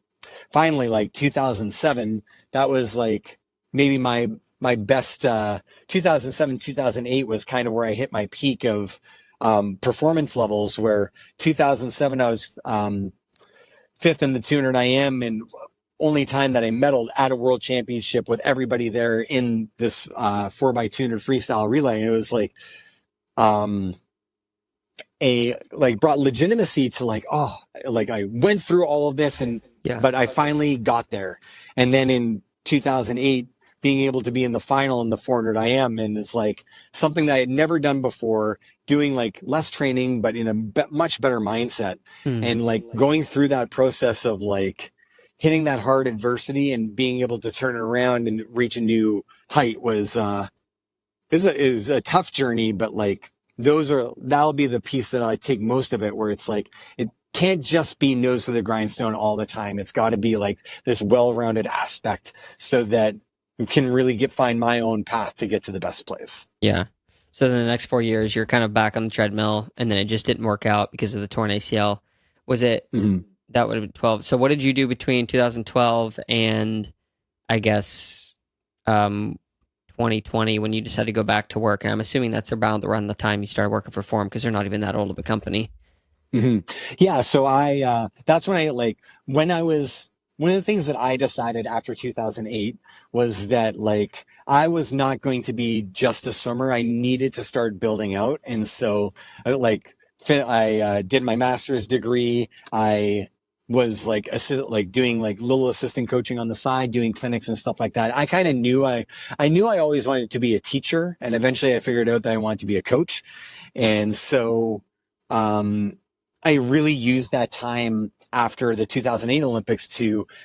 finally, like 2007, that was like maybe my best, 2007, 2008 was kind of where I hit my peak of, performance levels, where 2007, I was, 5th in the 200 IM and only time that I medaled at a world championship with everybody there in this 4x200 freestyle relay. It was like a like brought legitimacy to like, oh, like I went through all of this and Yeah. but I finally got there. And then in 2008 being able to be in the final in the 400 IM, and it's like something that I had never done before, doing like less training but in a much better mindset, Hmm. and like going through that process of like hitting that hard adversity and being able to turn it around and reach a new height was is a tough journey, but like that'll be the piece that I take most of it, where it's like it can't just be nose to the grindstone all the time. It's got to be like this well-rounded aspect so that you can really find my own path to get to the best place. Yeah. So then the next 4 years, you're kind of back on the treadmill, and then it just didn't work out because of the torn ACL. Was it Mhm. that would have been 12? So what did you do between 2012 and I guess 2020 when you decided to go back to work? And I'm assuming that's around the time you started working for Form because they're not even that old of a company. Yeah. So that's when when I was, one of the things that I decided after 2008 was that like, I was not going to be just a swimmer. I needed to start building out. And so I did my master's degree. I was like, doing like little assistant coaching on the side, doing clinics and stuff like that. I kind of knew I knew I always wanted to be a teacher. And eventually I figured out that I wanted to be a coach. And so, um, I really used that time after the 2008 Olympics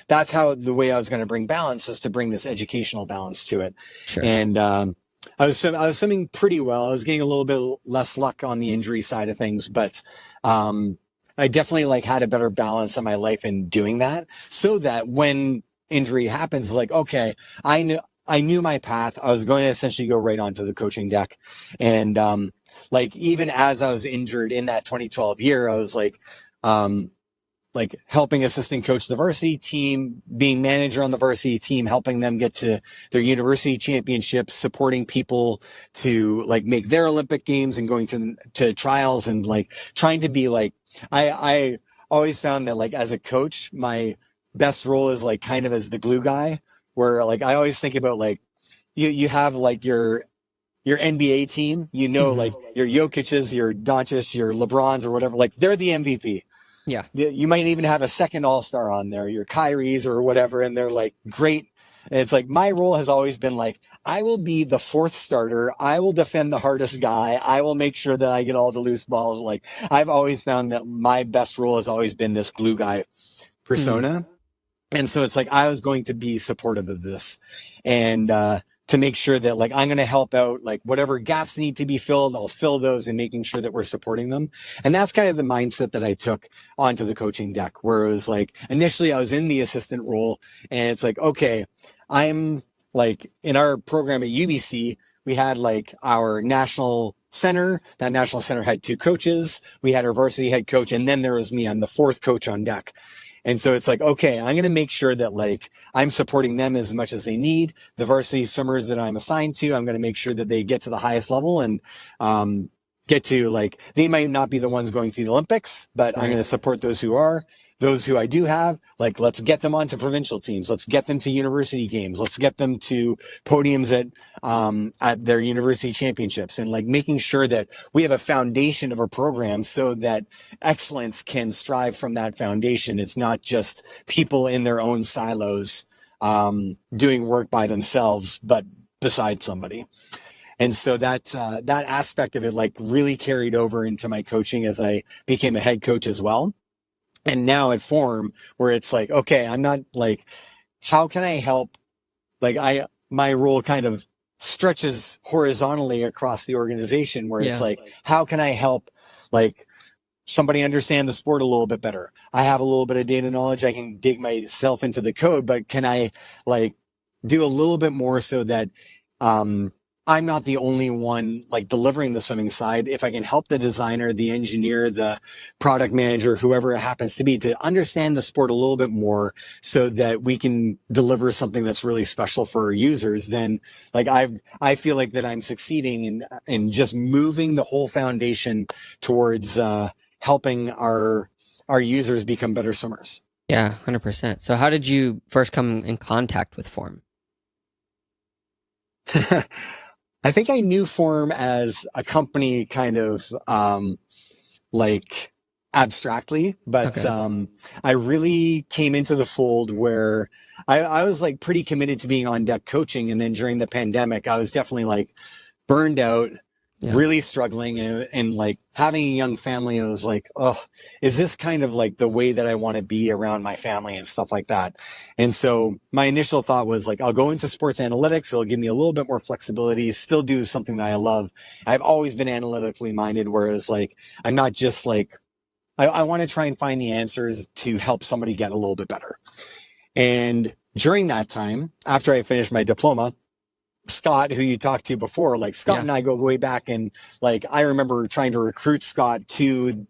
that's how the way I was going to bring balance was to bring this educational balance to it. Sure. And, I was swimming pretty well. I was getting a little bit less luck on the injury side of things, but, I definitely like had a better balance in my life in doing that, so that when injury happens, like, okay, I knew my path. I was going to essentially go right onto the coaching deck. And, like even as I was injured in that 2012 year, I was um, like helping assistant coach the varsity team, being manager on the varsity team, helping them get to their university championships, supporting people to like make their Olympic games and going to trials, and like trying to be like, I always found that like as a coach, my best role is like kind of as the glue guy, where like I always think about like you have like your NBA team, Hmm. like your Jokic's, your Doncic, your LeBrons or whatever, like they're the MVP. Yeah. You might even have a second all-star on there, your Kyries or whatever, and they're like great. And it's like my role has always been like, I will be the fourth starter. I will defend the hardest guy. I will make sure that I get all the loose balls. Like I've always found that my best role has always been this glue guy Hmm. persona. And so it's like I was going to be supportive of this, and to make sure that like I'm going to help out, like whatever gaps need to be filled, I'll fill those, and making sure that we're supporting them. And that's kind of the mindset that I took onto the coaching deck, where it was like initially I was in the assistant role, and it's like, okay, I'm like in our program at UBC, we had like our national center. That national center had two coaches. We had our varsity head coach, and then there was me. I'm the fourth coach on deck. And so it's like, okay, I'm going to make sure that like I'm supporting them as much as they need. The varsity swimmers that I'm assigned to, I'm going to make sure that they get to the highest level, and get to like, they might not be the ones going to the Olympics, but I'm going Right. to support those who are. Those who I do have, like, let's get them onto provincial teams. Let's get them to university games. Let's get them to podiums at their university championships, and like making sure that we have a foundation of a program so that excellence can strive from that foundation. It's not just people in their own silos doing work by themselves, but beside somebody. And so that aspect of it like really carried over into my coaching as I became a head coach as well. And now at Form, where it's like, okay, I'm not like, how can I help? Like my role kind of stretches horizontally across the organization, where it's Yeah. like, how can I help? Like somebody understand the sport a little bit better. I have a little bit of data knowledge. I can dig myself into the code, but can I like do a little bit more so that, um, I'm not the only one like delivering the swimming side. If I can help the designer, the engineer, the product manager, whoever it happens to be, to understand the sport a little bit more so that we can deliver something that's really special for our users, then like I feel like that I'm succeeding in just moving the whole foundation towards, helping our users become better swimmers. Yeah, 100%. So how did you first come in contact with Form? I think I knew Form as a company kind of like abstractly, but Okay. I really came into the fold where I was like pretty committed to being on deck coaching. And then during the pandemic, I was definitely like burned out, Yeah. really struggling, and like having a young family. I was like, oh, is this kind of like the way that I want to be around my family and stuff like that? And so my initial thought was like, I'll go into sports analytics. It'll give me a little bit more flexibility, still do something that I love. I've always been analytically minded, whereas like, I'm not just like, I want to try and find the answers to help somebody get a little bit better. And during that time, after I finished my diploma, Scott, who you talked to before, like Scott Yeah. and I go way back, and like I remember trying to recruit Scott to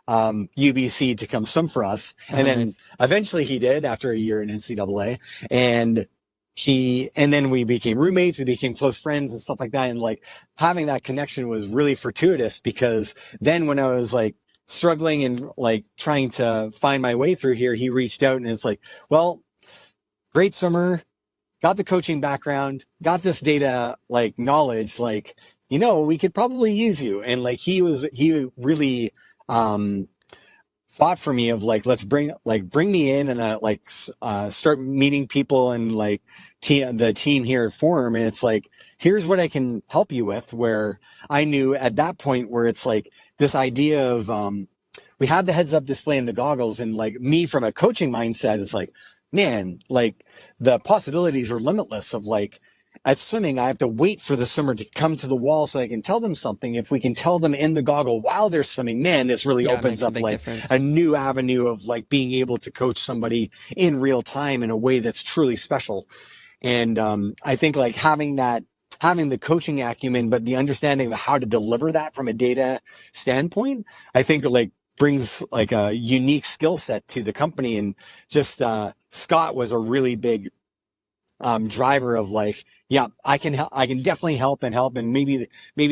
UBC to come swim for us, Oh, and then nice. eventually he did after a year in NCAA, and and then we became roommates, we became close friends and stuff like that, and like having that connection was really fortuitous because then when I was like struggling and like trying to find my way through here, he reached out and it's like, well, great swimmer, got the coaching background, got this data like knowledge, like, we could probably use you. And like he really um fought for me of like, let's bring me in and start meeting people and like the team here at Forum. And it's like, here's what I can help you with, where I knew at that point where it's like this idea of we had the heads up display and the goggles, and like me from a coaching mindset, it's like, man, like the possibilities are limitless of like at swimming, I have to wait for the swimmer to come to the wall so I can tell them something. If we can tell them in the goggle while they're swimming, man, this really Yeah, it opens makes a up big like a difference. new avenue of like being able to coach somebody in real time in a way that's truly special. And I think like having the coaching acumen, but the understanding of how to deliver that from a data standpoint, I think like brings like a unique skill set to the company. And just Scott was a really big driver of like, yeah, I can help. I can definitely help. And maybe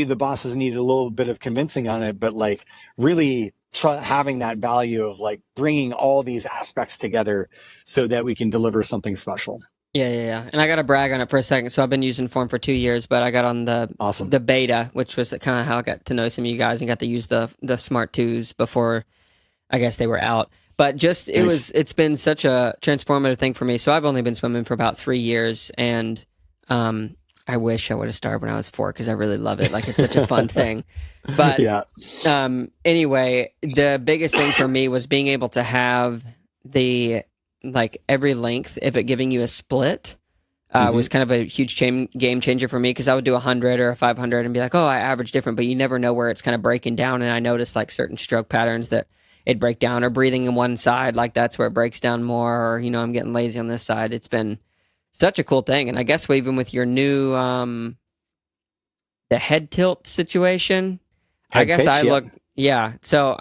the bosses needed a little bit of convincing on it, but like really having that value of like bringing all these aspects together so that we can deliver something special. Yeah, yeah, yeah. And I got to brag on it for a second. So I've been using Form for 2 years, but I got on Awesome. the beta, which was kind of how I got to know some of you guys and got to use the Smart Twos before I guess they were out. But just Nice. it's been such a transformative thing for me. So I've only been swimming for about 3 years, and um, I wish I would have started when I was 4 because I really love it. Like it's such a fun thing. But Yeah. anyway, the biggest thing for me was being able to have the like every length of it giving you a split. Hmm. Was kind of a huge game changer for me because I would do 100 or a 500 and be like, oh, I average different, but you never know where it's kind of breaking down. And I noticed like certain stroke patterns that it break down, or breathing in one side, like that's where it breaks down more, or, I'm getting lazy on this side. It's been such a cool thing. And I guess even with your new, the head tilt situation, I Head guess I pitch. Yep. look, yeah. So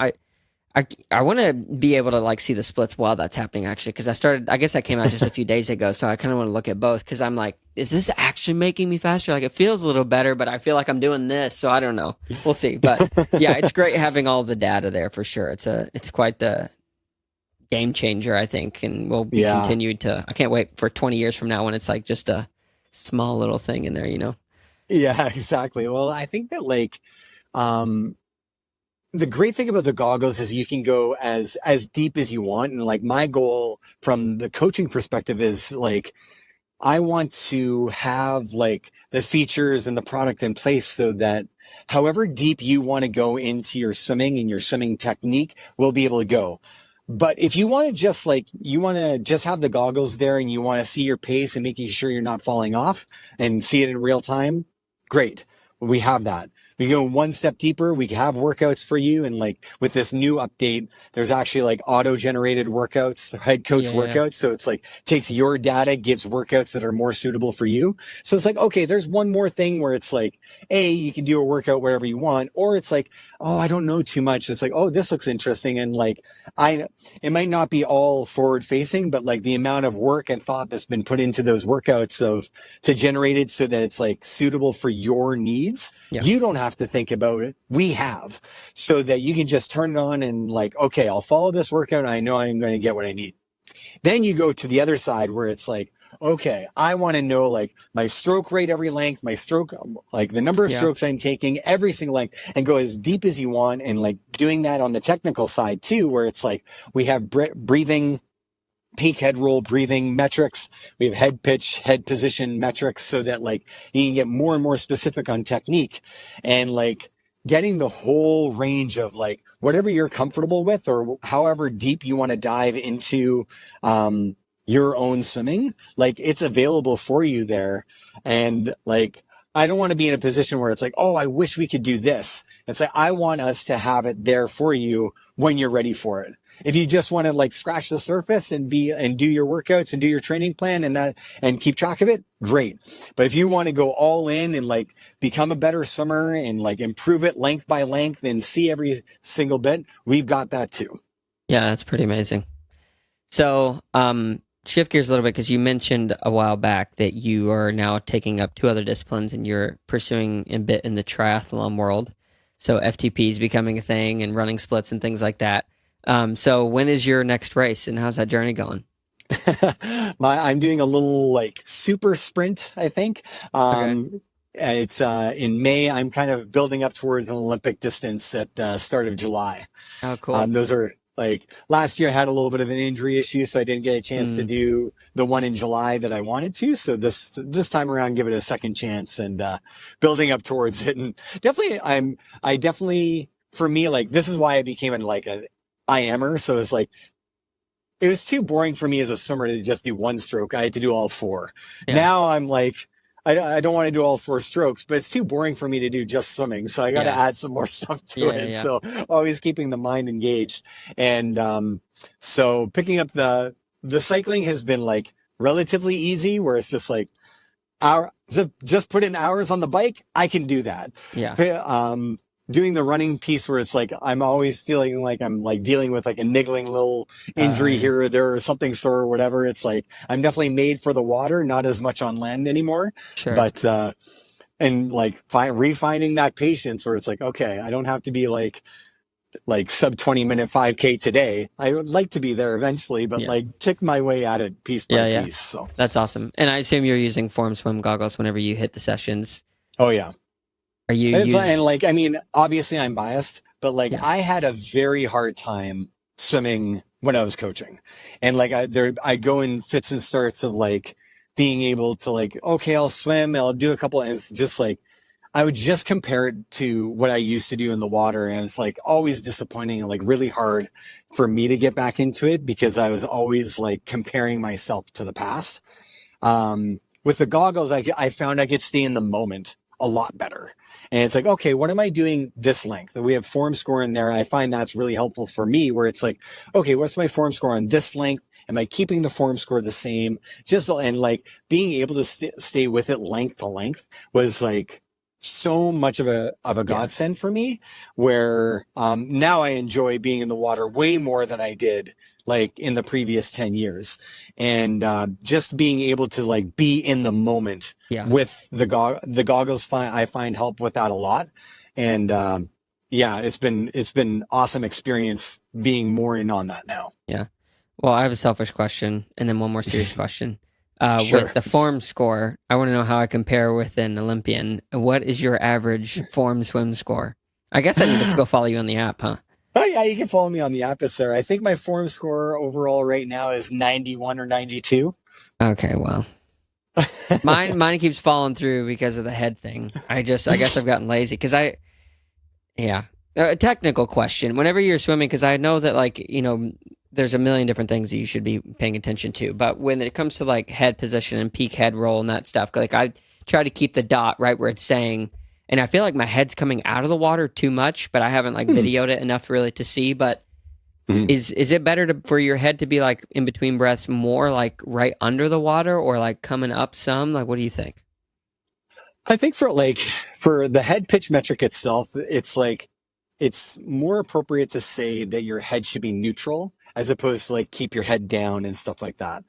I want to be able to like see the splits while that's happening actually because I guess that came out just a few days ago, so I kind of want to look at both because I'm like, is this actually making me faster? Like it feels a little better, but I feel like I'm doing this, so I don't know. We'll see. But yeah, it's great having all the data there for sure. It's quite the game changer, I think, and will be Yeah. continued to. I can't wait for 20 years from now when it's like just a small little thing in there. Yeah, exactly. Well, I think that like, um, the great thing about the goggles is you can go as deep as you want. And like my goal from the coaching perspective is like, I want to have like the features and the product in place so that however deep you want to go into your swimming and your swimming technique, we'll be able to go. But if you want to just like, you want to just have the goggles there and you want to see your pace and making sure you're not falling off and see it in real time, great. We have that. We go one step deeper. We have workouts for you. And like with this new update, there's actually like auto generated workouts, head coach Yeah, yeah, workouts. So it's like takes your data, gives workouts that are more suitable for you. So it's like, okay, there's one more thing where it's like, you can do a workout wherever you want. Or it's like, oh, I don't know too much. It's like, oh, this looks interesting. And like, it might not be all forward facing, but like the amount of work and thought that's been put into those workouts to generate it so that it's like suitable for your needs. yeah. You don't have to think about it. We have so that you can just turn it on and like, okay, I'll follow this workout. And I know I'm going to get what I need. Then you go to the other side where it's like, okay, I want to know like my stroke rate every length, my stroke, like the number of Yeah. strokes I'm taking every single length, and go as deep as you want. And like doing that on the technical side too, where it's like we have breathing, peak head roll breathing metrics. We have head pitch, head position metrics so that like you can get more and more specific on technique, and like getting the whole range of like whatever you're comfortable with or however deep you want to dive into, your own swimming, like it's available for you there. And like, I don't want to be in a position where it's like, oh, I wish we could do this. It's like, I want us to have it there for you when you're ready for it. If you just want to like scratch the surface and do your workouts and do your training plan and keep track of it, great. But if you want to go all in and like become a better swimmer and like improve it length by length and see every single bit, we've got that too. Yeah, that's pretty amazing. So, shift gears a little bit because you mentioned a while back that you are now taking up 2 other disciplines and you're pursuing a bit in the triathlon world. So FTP is becoming a thing and running splits and things like that. So when is your next race and how's that journey going? I'm doing a little like super sprint, I think. Okay. It's in May. I'm kind of building up towards an Olympic distance at the start of July. Oh, cool. Those are like last year I had a little bit of an injury issue, so I didn't get a chance to do the one in July that I wanted to. So this time around, give it a second chance and building up towards it. And definitely, I definitely, for me, like this is why I became like a IMer. So it's like it was too boring for me as a swimmer to just do one stroke. I had to do all 4. Yeah. Now I'm like, I don't want to do all 4 strokes, but it's too boring for me to do just swimming. So I got to add some more stuff to it. Yeah. So always keeping the mind engaged. And so picking up the cycling has been like relatively easy, where it's just like just put in hours on the bike. I can do that. Yeah. Doing the running piece where it's like I'm always feeling like I'm like dealing with like a niggling little injury here or there or something sore or whatever. It's like I'm definitely made for the water, not as much on land anymore. Sure. But and like refining that patience where it's like, okay, I don't have to be like sub 20-minute 5K today. I would like to be there eventually, but like tick my way at it piece by piece. So that's awesome. And I assume you're using Form Swim goggles whenever you hit the sessions. Oh yeah. Are you and like, I mean, obviously I'm biased, but like I had a very hard time swimming when I was coaching. And like I go in fits and starts of like being able to like, okay, I'll swim, I'll do a couple, and it's just like I would just compare it to what I used to do in the water. And it's like always disappointing and like really hard for me to get back into it because I was always like comparing myself to the past. With the goggles, I found I could stay in the moment a lot better. And it's like, okay, what am I doing this length? We have form score in there. I find that's really helpful for me where it's like, okay, what's my form score on this length? Am I keeping the form score the same? And like being able to stay with it length to length was like so much of a godsend for me where, now I enjoy being in the water way more than I did like in the previous 10 years. And, just being able to like be in the moment with the goggles, I find help with that a lot. And, it's been awesome experience being more in on that now. Yeah. Well, I have a selfish question and then one more serious question. Sure. With the form score, I want to know how I compare with an Olympian. What is your average form swim score? I guess I need to go follow you on the app, huh? Oh yeah, you can follow me on the app. It's there. I think my form score overall right now is 91 or 92. Okay, well, mine keeps falling through because of the head thing. I guess I've gotten lazy because a technical question. Whenever you're swimming, because I know that like there's a million different things that you should be paying attention to, but when it comes to like head position and peak head roll and that stuff, like I try to keep the dot right where it's saying. And I feel like my head's coming out of the water too much, but I haven't like videoed it enough really to see. But is it better for your head to be like in between breaths more like right under the water or like coming up some? Like, what do you think? I think for the head pitch metric itself, it's like it's more appropriate to say that your head should be neutral as opposed to like keep your head down and stuff like that.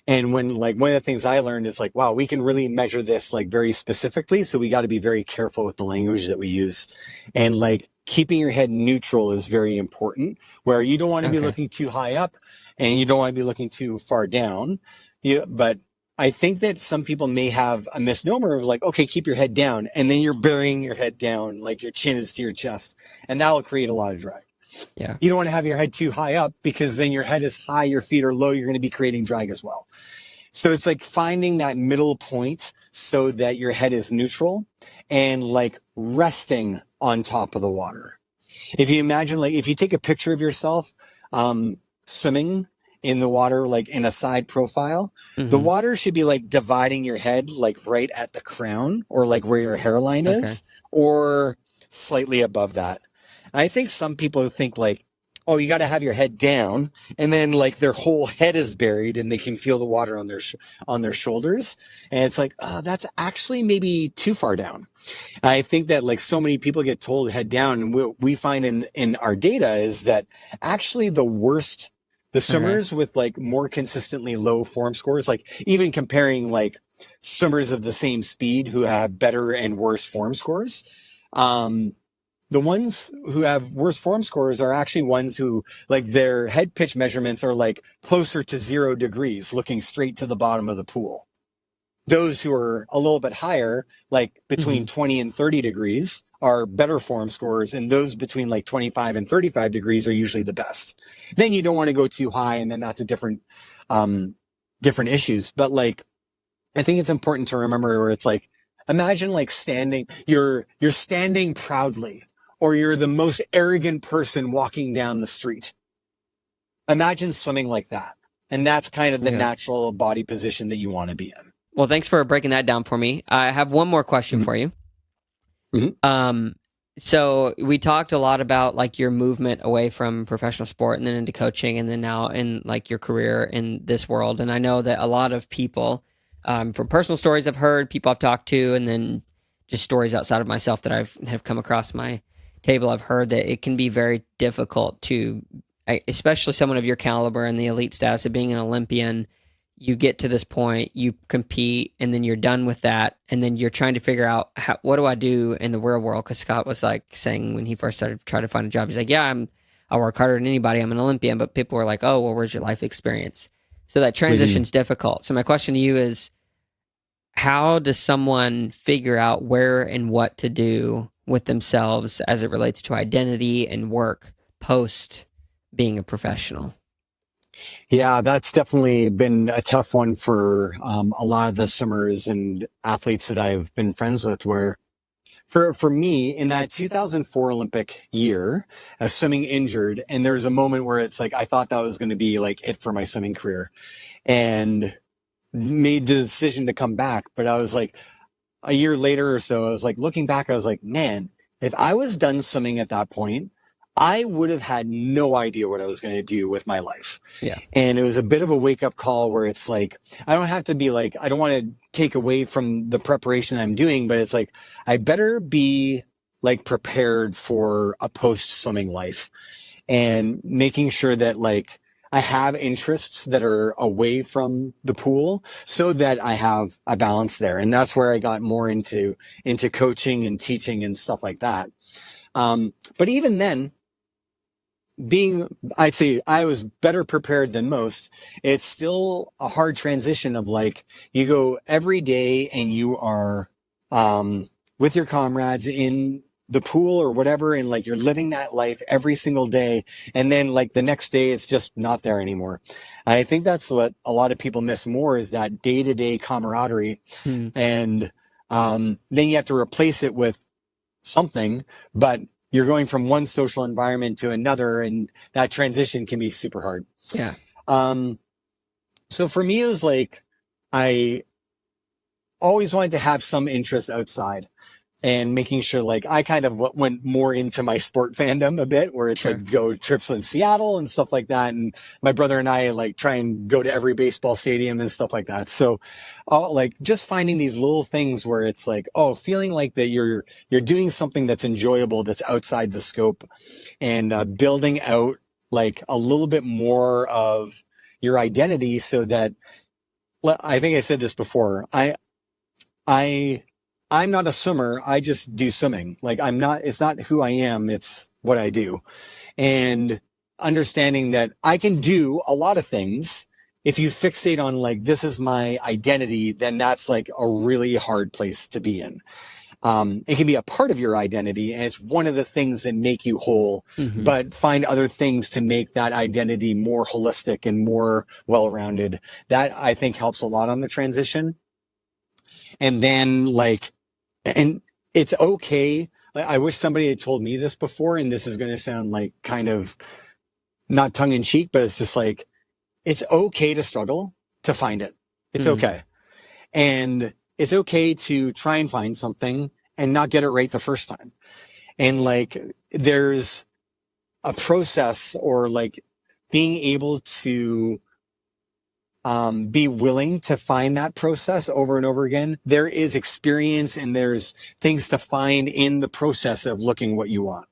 And when like one of the things I learned is like, wow, we can really measure this like very specifically. So we got to be very careful with the language that we use. And like keeping your head neutral is very important, where you don't want to be Okay. looking too high up and you don't want to be looking too far down. But I think that some people may have a misnomer of like, okay, keep your head down. And then you're burying your head down, like your chin is to your chest. And that will create a lot of drag. Yeah. You don't want to have your head too high up because then your head is high, your feet are low, you're going to be creating drag as well. So it's like finding that middle point so that your head is neutral and like resting on top of the water. If you imagine, like, if you take a picture of yourself swimming in the water, like in a side profile, the Mm-hmm. water should be like dividing your head, like right at the crown or like where your hairline Okay. is, or slightly above that. I think some people think like, oh, you got to have your head down, and then like their whole head is buried, and they can feel the water on their shoulders, and it's like, that's actually maybe too far down. I think that like so many people get told head down, and what we find in our data is that actually the Okay. swimmers with like more consistently low form scores, like even comparing like swimmers of the same speed who have better and worse form scores, um, the ones who have worse form scores are actually ones who like their head pitch measurements are like closer to 0 degrees, looking straight to the bottom of the pool. Those who are a little bit higher, like Mm-hmm. between 20 and 30 degrees, are better form scores, and those between like 25 and 35 degrees are usually the best. Then you don't want to go too high, and then that's a um, different issues. But like, I think it's important to remember where it's like, imagine like you're standing proudly, or you're the most arrogant person walking down the street. Imagine swimming like that. And that's kind of the Yeah. natural body position that you want to be in. Well, thanks for breaking that down for me. I have one more question Mm-hmm. for you. Mm-hmm. Um, so we talked a lot about like your movement away from professional sport and then into coaching and then now in like your career in this world. And I know that a lot of people, from personal stories I've heard, people I've talked to, and then just stories outside of myself that have come across my table, I've heard that it can be very difficult to, especially someone of your caliber and the elite status of being an Olympian. You get to this point, you compete, and then you're done with that, and then you're trying to figure out what do I do in the real world? Because Scott was like saying when he first started trying to find a job, he's like, "Yeah, I work harder than anybody. I'm an Olympian," but people were like, "Oh, well, where's your life experience?" So that Mm-hmm. transition's difficult. So my question to you is, how does someone figure out where and what to do with themselves as it relates to identity and work post being a professional? Yeah, that's definitely been a tough one for a lot of the swimmers and athletes that I've been friends with. Where for me in that 2004 Olympic year, I was swimming injured, and there was a moment where it's like I thought that was going to be like it for my swimming career, and made the decision to come back. But I was like, a year later or so, I was like looking back, I was like, man, if I was done swimming at that point, I would have had no idea what I was going to do with my life. Yeah. And it was a bit of a wake up call where it's like, I don't have to be like, I don't want to take away from the preparation I'm doing, but it's like, I better be like prepared for a post swimming life, and making sure that like I have interests that are away from the pool so that I have a balance there. And that's where I got more into coaching and teaching and stuff like that. But even then, I'd say I was better prepared than most. It's still a hard transition of like, you go every day and you are, with your comrades in the pool or whatever. And like, you're living that life every single day. And then like the next day, it's just not there anymore. And I think that's what a lot of people miss more, is that day to day camaraderie. Hmm. And, then you have to replace it with something, but you're going from one social environment to another, and that transition can be super hard. Yeah. Um, so for me, it was like, I always wanted to have some interests outside. and making sure like I kind of went more into my sport fandom a bit, where it's Sure. like go trips in Seattle and stuff like that. And my brother and I like try and go to every baseball stadium and stuff like that. So like just finding these little things where it's like, oh, feeling like that you're doing something that's enjoyable, that's outside the scope, and building out like a little bit more of your identity so that I think I said this before. I I'm not a swimmer. I just do swimming. Like it's not who I am. It's what I do. And understanding that I can do a lot of things. If you fixate on like, this is my identity, then that's like a really hard place to be in. It can be a part of your identity, and it's one of the things that make you whole, but find other things to make that identity more holistic and more well-rounded. That I think helps a lot on the transition. And then like, and it's okay. I wish somebody had told me this before, and this is going to sound like kind of not tongue in cheek, but it's just like, it's okay to struggle to find it. It's okay. And it's okay to try and find something and not get it right the first time. And like, there's a process, or like being able to be willing to find that process over and over again. There is experience and there's things to find in the process of looking what you want.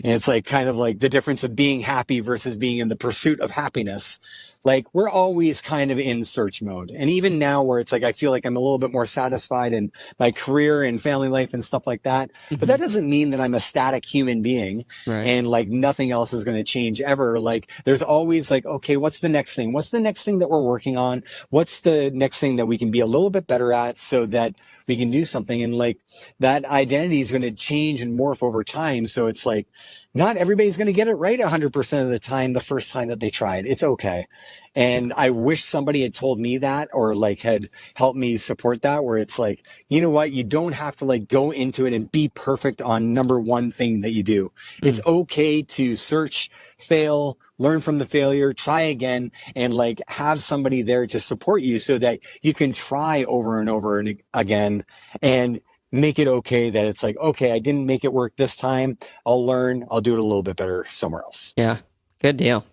And it's like kind of like the difference of being happy versus being in the pursuit of happiness. Like we're always kind of in search mode. And even now where it's like, I feel like I'm a little bit more satisfied in my career and family life and stuff like that. But that doesn't mean that I'm a static human being, Right. and like nothing else is going to change ever. Like there's always like, okay, what's the next thing? What's the next thing that we're working on? What's the next thing that we can be a little bit better at so that we can do something? And like that identity is going to change and morph over time. So it's like, not everybody's going to get it right 100% of the time the first time that they tried. It's okay. And I wish somebody had told me that, or like had helped me support that, where it's like, you know what, you don't have to like go into it and be perfect on number one thing that you do. It's okay to search, fail, learn from the failure, try again, and like have somebody there to support you so that you can try over and over and again, and make it okay that it's like, okay, I didn't make it work this time. I'll learn. I'll do it a little bit better somewhere else. Yeah. Good deal.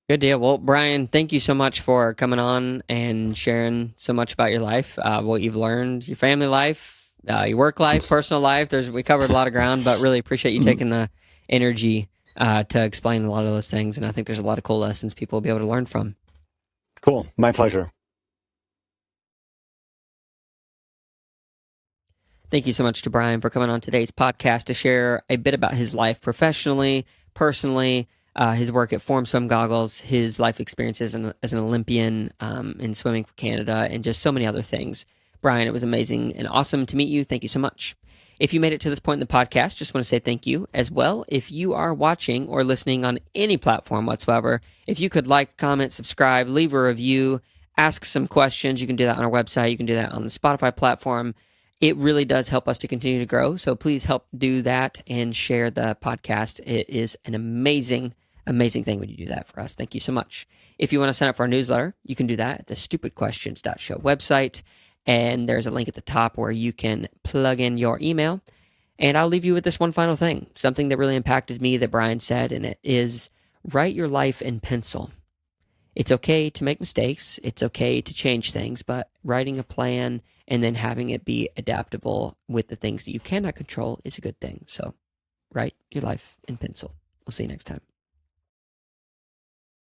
Good deal. Well, Brian, thank you so much for coming on and sharing so much about your life, what you've learned, your family life, your work life, personal life. We covered a lot of ground, but really appreciate you taking the energy to explain a lot of those things. And I think there's a lot of cool lessons people will be able to learn from. Cool. My pleasure. Thank you so much to Brian for coming on today's podcast to share a bit about his life professionally, personally, his work at Form Swim Goggles, his life experiences as an Olympian in swimming for Canada, and just so many other things. Brian, it was amazing and awesome to meet you. Thank you so much. If you made it to this point in the podcast, just want to say thank you as well. If you are watching or listening on any platform whatsoever, if you could like, comment, subscribe, leave a review, ask some questions, you can do that on our website. You can do that on the Spotify platform. It really does help us to continue to grow. So please help do that and share the podcast. It is an amazing thing when you do that for us. Thank you so much. If you want to sign up for our newsletter, you can do that at the stupidquestions.show website. And there's a link at the top where you can plug in your email. And I'll leave you with this one final thing, something that really impacted me that Brian said, and it is write your life in pencil. It's okay to make mistakes. It's okay to change things, but writing a plan and then having it be adaptable with the things that you cannot control is a good thing. So write your life in pencil. We'll see you next time.